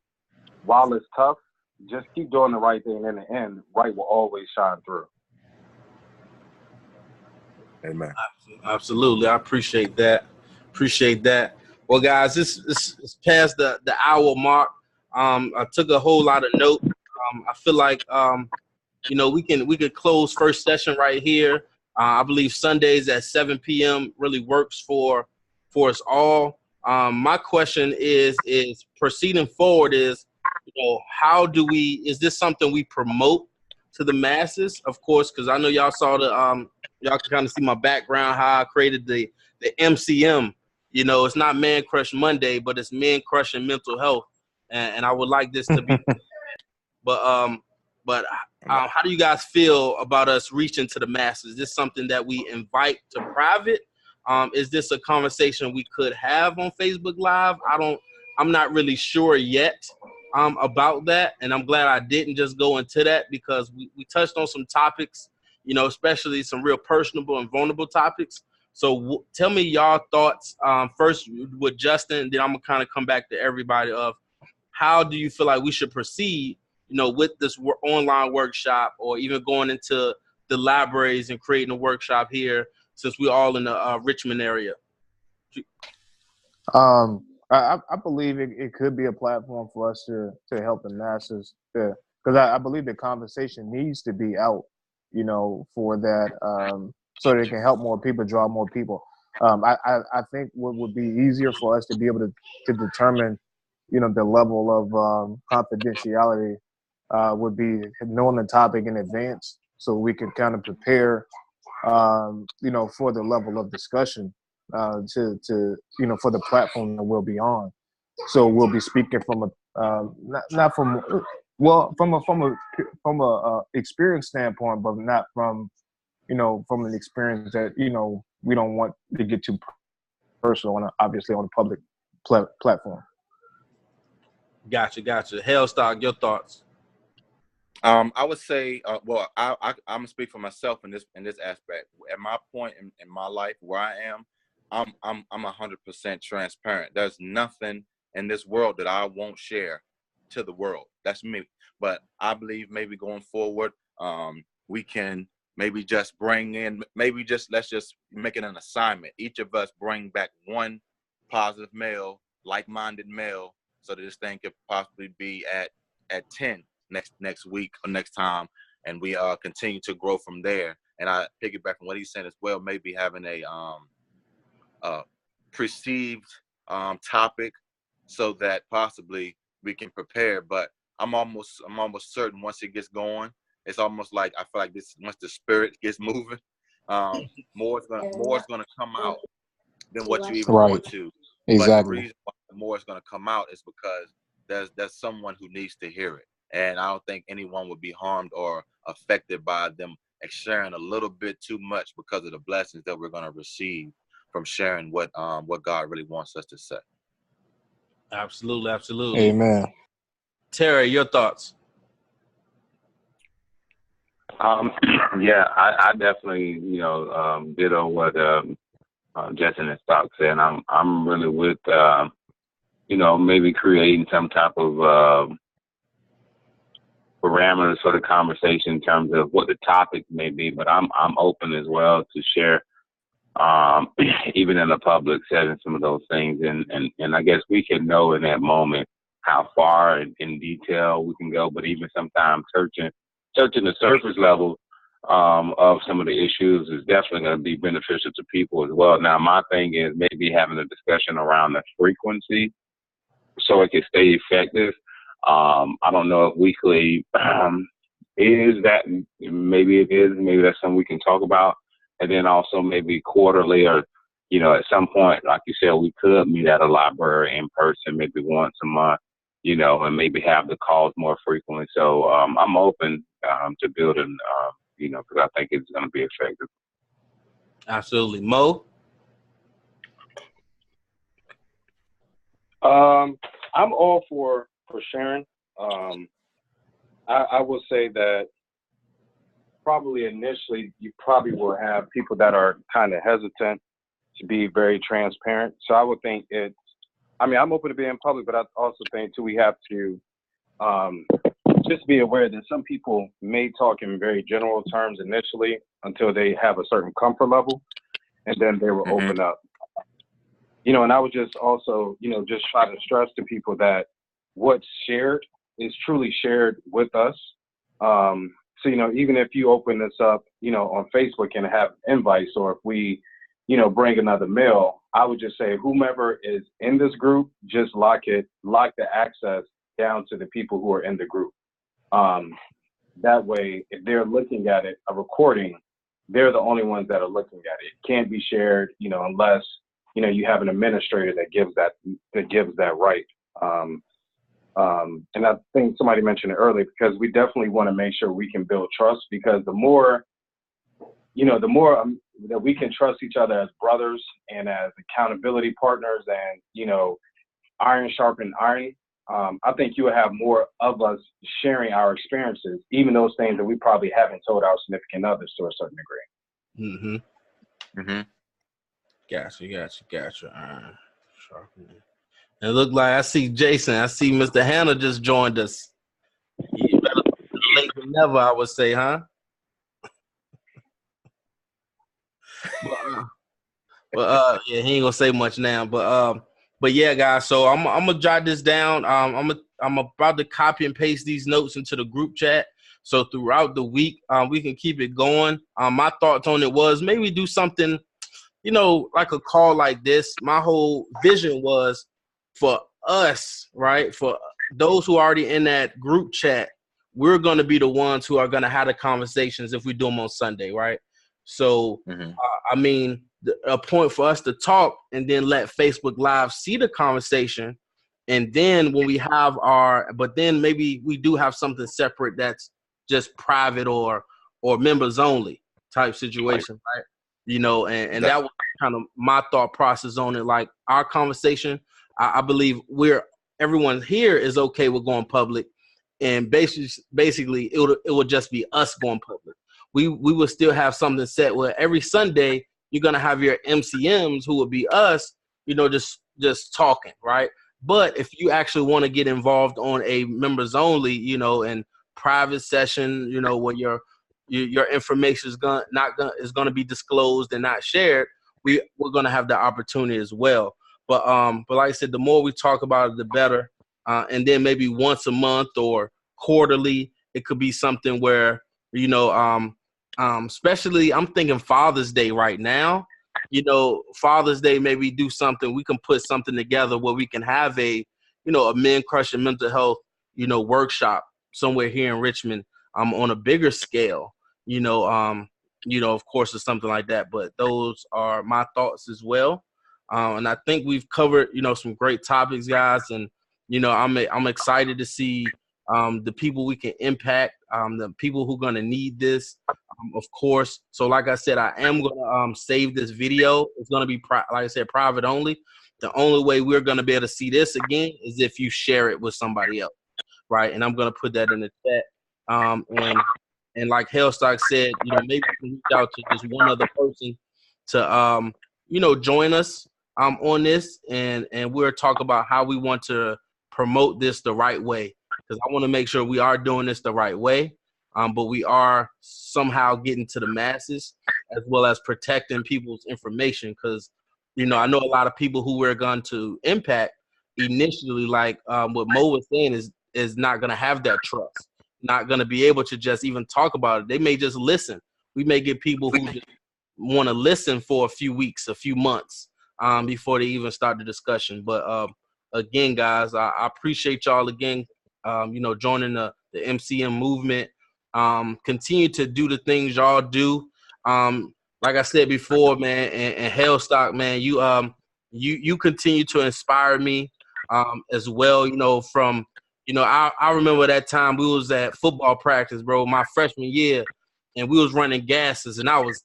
A: while it's tough, just keep doing the right thing. In the end, right will always shine through.
F: Amen.
C: Absolutely. I appreciate that. Appreciate that. Well, guys, this is past the hour mark. I took a whole lot of notes. I feel like you know, we could close first session right here. I believe Sundays at 7 p.m. really works for us all. My question is proceeding forward is, you know, how do we, is this something we promote to the masses? Of course, because I know y'all saw the y'all can kind of see my background, how I created the MCM. You know, it's not Man Crush Monday, but it's Men Crushing Mental Health, and I would like this to be. But how do you guys feel about us reaching to the masses? Is this something that we invite to private? Is this a conversation we could have on Facebook Live? I'm not really sure yet about that, and I'm glad I didn't just go into that, because we touched on some topics, you know, especially some real personable and vulnerable topics. So tell me y'all thoughts first with Justin, then I'm gonna kind of come back to everybody of how do you feel like we should proceed, you know, with this online workshop, or even going into the libraries and creating a workshop here, since we're all in the Richmond area?
G: I believe it could be a platform for us to help the masses, because I believe the conversation needs to be out, you know, for that, so that it can help more people, draw more people. I think what would be easier for us to be able to determine, you know, the level of confidentiality would be knowing the topic in advance, so we could kind of prepare, you know, for the level of discussion, to you know, for the platform that we'll be on. So we'll be speaking from a not from, well, from a experience standpoint, but not from, you know, from an experience that, you know, we don't want to get too personal on obviously on a public platform.
C: Gotcha. Hellstock, your thoughts?
F: I would say, well, I'm gonna speak for myself in this aspect. At my point in my life where I am, I'm 100% transparent. There's nothing in this world that I won't share to the world. That's me. But I believe maybe going forward, we can maybe just bring in, let's just make it an assignment. Each of us bring back one positive male, like-minded male, so that this thing could possibly be at 10 next week or next time, and we continue to grow from there. And I piggyback from what he's saying as well, maybe having a perceived topic, so that possibly we can prepare. But I'm almost certain once it gets going, it's almost like I feel like this, once the spirit gets moving, more is gonna come out than what you even want to. But the reason why more is gonna come out is because there's someone who needs to hear it. And I don't think anyone would be harmed or affected by them sharing a little bit too much, because of the blessings that we're going to receive from sharing what God really wants us to say.
C: Absolutely.
G: Amen.
C: Terry, your thoughts?
B: Yeah, I definitely, you know, ditto what Justin and Stock said. I'm really with, you know, maybe creating some type of parameters for the conversation in terms of what the topic may be, but I'm open as well to share, even in a public setting, some of those things, and I guess we can know in that moment how far in detail we can go, but even sometimes searching the surface level of some of the issues is definitely going to be beneficial to people as well. Now, my thing is maybe having a discussion around the frequency so it can stay effective. I don't know if weekly is that, maybe it is, maybe that's something we can talk about. And then also maybe quarterly, or, you know, at some point, like you said, we could meet at a library in person, maybe once a month, you know, and maybe have the calls more frequently. So I'm open to building, you know, because I think it's going to be effective.
C: Absolutely. Mo?
A: I'm all for sharing. I will say that probably initially you probably will have people that are kind of hesitant to be very transparent. So I would think I'm open to being public, but I also think too we have to just be aware that some people may talk in very general terms initially until they have a certain comfort level, and then they will open up. And I would just also, just try to stress to people that what's shared is truly shared with us. So, even if you open this up, on Facebook and have invites, or if we, bring another mail, I would just say whomever is in this group, just lock the access down to the people who are in the group. That way, if they're looking at it, a recording, they're the only ones that are looking at it. It can't be shared, unless, you have an administrator that gives that right. And I think somebody mentioned it earlier, because we definitely want to make sure we can build trust, because the more that we can trust each other as brothers and as accountability partners, and, iron sharpen iron, I think you will have more of us sharing our experiences, even those things that we probably haven't told our significant others to a certain degree.
C: Gotcha. Iron sharpening. It looked like I see Jason. I see Mr. Hannah just joined us. You better late than never, I would say, huh? But yeah, he ain't gonna say much now. But yeah, guys. So I'm gonna jot this down. I'm about to copy and paste these notes into the group chat. So throughout the week, we can keep it going. My thoughts on it was maybe do something, like a call like this. My whole vision was for us, right? For those who are already in that group chat, we're going to be the ones who are going to have the conversations if we do them on Sunday, right? So, a point for us to talk and then let Facebook Live see the conversation. And then when we have but then maybe we do have something separate that's just private or members only type situation, right? And that was kind of my thought process on it. Like our conversation, I believe everyone here is okay with going public, and basically it would just be us going public. We will still have something set where every Sunday you're gonna have your MCMs who will be us, just talking, right? But if you actually want to get involved on a members only, and private session, where your information is going to be disclosed and not shared, we're going to have the opportunity as well. But like I said, the more we talk about it, the better. And then maybe once a month or quarterly, it could be something where, especially I'm thinking Father's Day right now. Father's Day, maybe do something. We can put something together where we can have a men crushing mental health, workshop somewhere here in Richmond, on a bigger scale. Of course, or something like that. But those are my thoughts as well. And I think we've covered, some great topics, guys. And, I'm excited to see the people we can impact, the people who are going to need this, of course. So like I said, I am going to save this video. It's going to be, like I said, private only. The only way we're going to be able to see this again is if you share it with somebody else, right? And I'm going to put that in the chat. And like Hellstock said, maybe we can reach out to just one other person to, join us on this, and we'll talk about how we want to promote this the right way, because I want to make sure we are doing this the right way, but we are somehow getting to the masses as well as protecting people's information, because, I know a lot of people who we're going to impact initially, like what Mo was saying, is not going to have that trust, not going to be able to just even talk about it. They may just listen. We may get people who just want to listen for a few weeks, a few months before they even start the discussion. But again, guys, I appreciate y'all again, joining the MCM movement. Continue to do the things y'all do. Like I said before, man, and Hellstock, man, you continue to inspire me as well, from I remember that time we was at football practice, bro, my freshman year, and we was running gases, and I was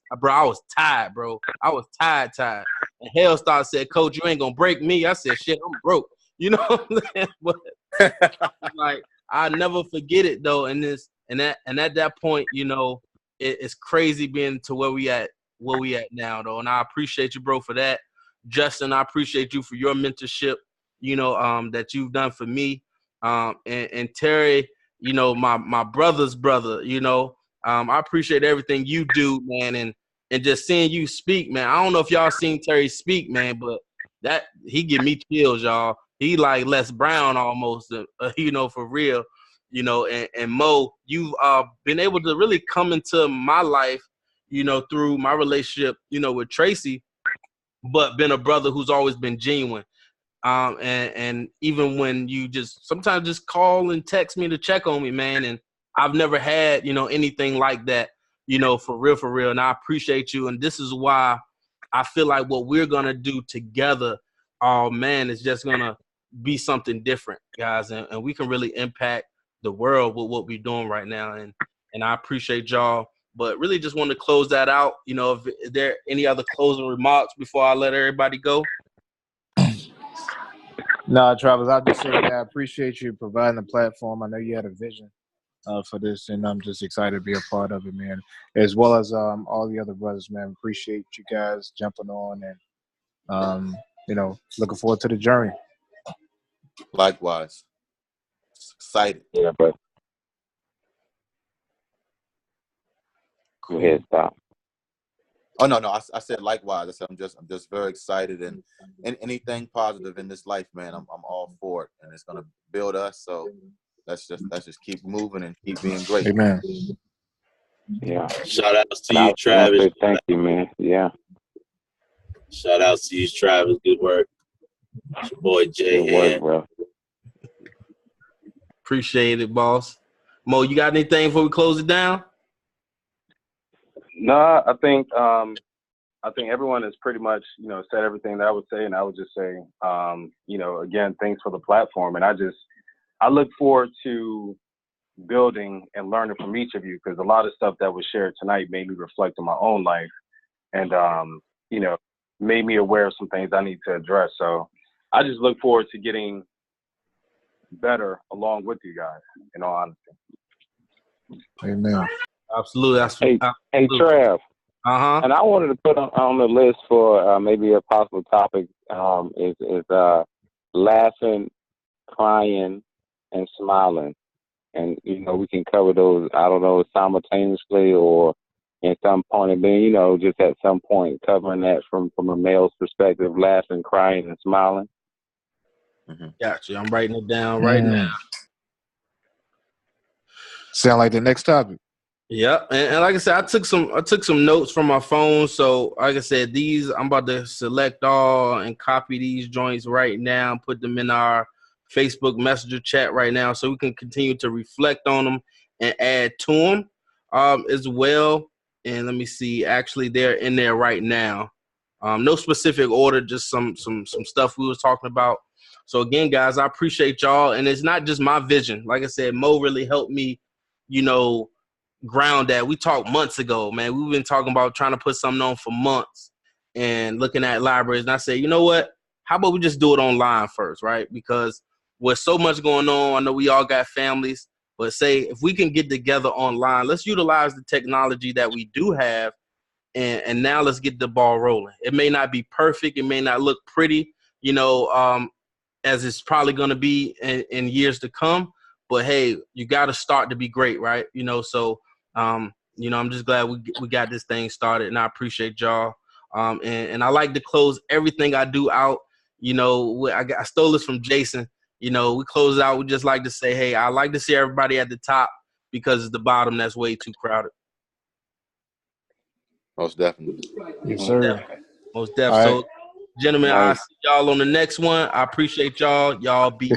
C: tired, bro. I was tired. And Hellstar said, "Coach, you ain't gonna break me." I said, "Shit, I'm broke." You know what I'm saying? But like I never forget it though. And at that point, you know, it's crazy being to where we at now though. And I appreciate you, bro, for that. Justin, I appreciate you for your mentorship, you know, that you've done for me. And Terry, you know, my brother's brother, you know, I appreciate everything you do, man. And just seeing you speak, man. I don't know if y'all seen Terry speak, man, but that he give me chills, y'all. He like Les Brown almost, you know, for real, you know. And Mo, you've been able to really come into my life, you know, through my relationship, you know, with Tracy, but been a brother who's always been genuine. And even when you just sometimes just call and text me to check on me, man, and I've never had, you know, anything like that, you know, for real. And I appreciate you. And this is why I feel like what we're going to do together, oh man, is just going to be something different, guys. And we can really impact the world with what we're doing right now. And I appreciate y'all, but really just want to close that out. You know, if there any other closing remarks before I let everybody go?
G: No, Travis, I'll just say that I appreciate you providing the platform. I know you had a vision for this, and I'm just excited to be a part of it, man. As well as all the other brothers, man. Appreciate you guys jumping on, and you know, looking forward to the journey.
F: Likewise, excited.
B: Yeah, but go ahead, stop.
F: Oh no, I said likewise. I said I'm just very excited, and anything positive in this life, man, I'm all for it, and it's gonna build us. So let's just keep moving and keep being great.
G: Amen.
B: Yeah.
H: Shout outs to you, Travis.
B: Thank you, man. Yeah.
H: Shout outs to you, Travis. Good work. It's your boy Jay.
B: Good work, bro.
C: Appreciate it, boss. Mo, you got anything before we close it down?
A: No, I think everyone has pretty much, you know, said everything that I would say, and I would just say, you know, again, thanks for the platform, and I look forward to building and learning from each of you, because a lot of stuff that was shared tonight made me reflect on my own life, and you know, made me aware of some things I need to address. So I just look forward to getting better along with you guys, in all honesty.
G: Amen.
C: Absolutely.
B: Hey, Trav.
C: Uh-huh.
B: And I wanted to put on the list for maybe a possible topic is laughing, crying, and smiling. And, you know, we can cover those, I don't know, simultaneously or in some point, and then, you know, just at some point covering that from a male's perspective, laughing, crying, and smiling.
F: Mm-hmm.
C: Gotcha. I'm writing it down right now.
G: Sound like the next topic.
C: Yep. And like I said, I took some notes from my phone. So like I said, these I'm about to select all and copy these joints right now and put them in our Facebook Messenger chat right now, so we can continue to reflect on them and add to them as well. And let me see. Actually, they're in there right now. No specific order, just some stuff we was talking about. So again, guys, I appreciate y'all. And it's not just my vision. Like I said, Mo really helped me, you know, ground that. We talked months ago, man. We've been talking about trying to put something on for months and looking at libraries. And I said, you know what? How about we just do it online first, right? Because with so much going on, I know we all got families, but say if we can get together online, let's utilize the technology that we do have, and now let's get the ball rolling. It may not be perfect. It may not look pretty, you know, as it's probably going to be in years to come. But, hey, you got to start to be great, right? You know, so, you know, I'm just glad we got this thing started, and I appreciate y'all. And I like to close everything I do out. You know, I stole this from Jason. You know, we close out. We just like to say, hey, I like to see everybody at the top, because it's the bottom that's way too crowded.
F: Most definitely.
G: Yes, sir.
C: Most definitely.
G: All right.
C: So, gentlemen, I'll see y'all on the next one. I appreciate y'all. Y'all be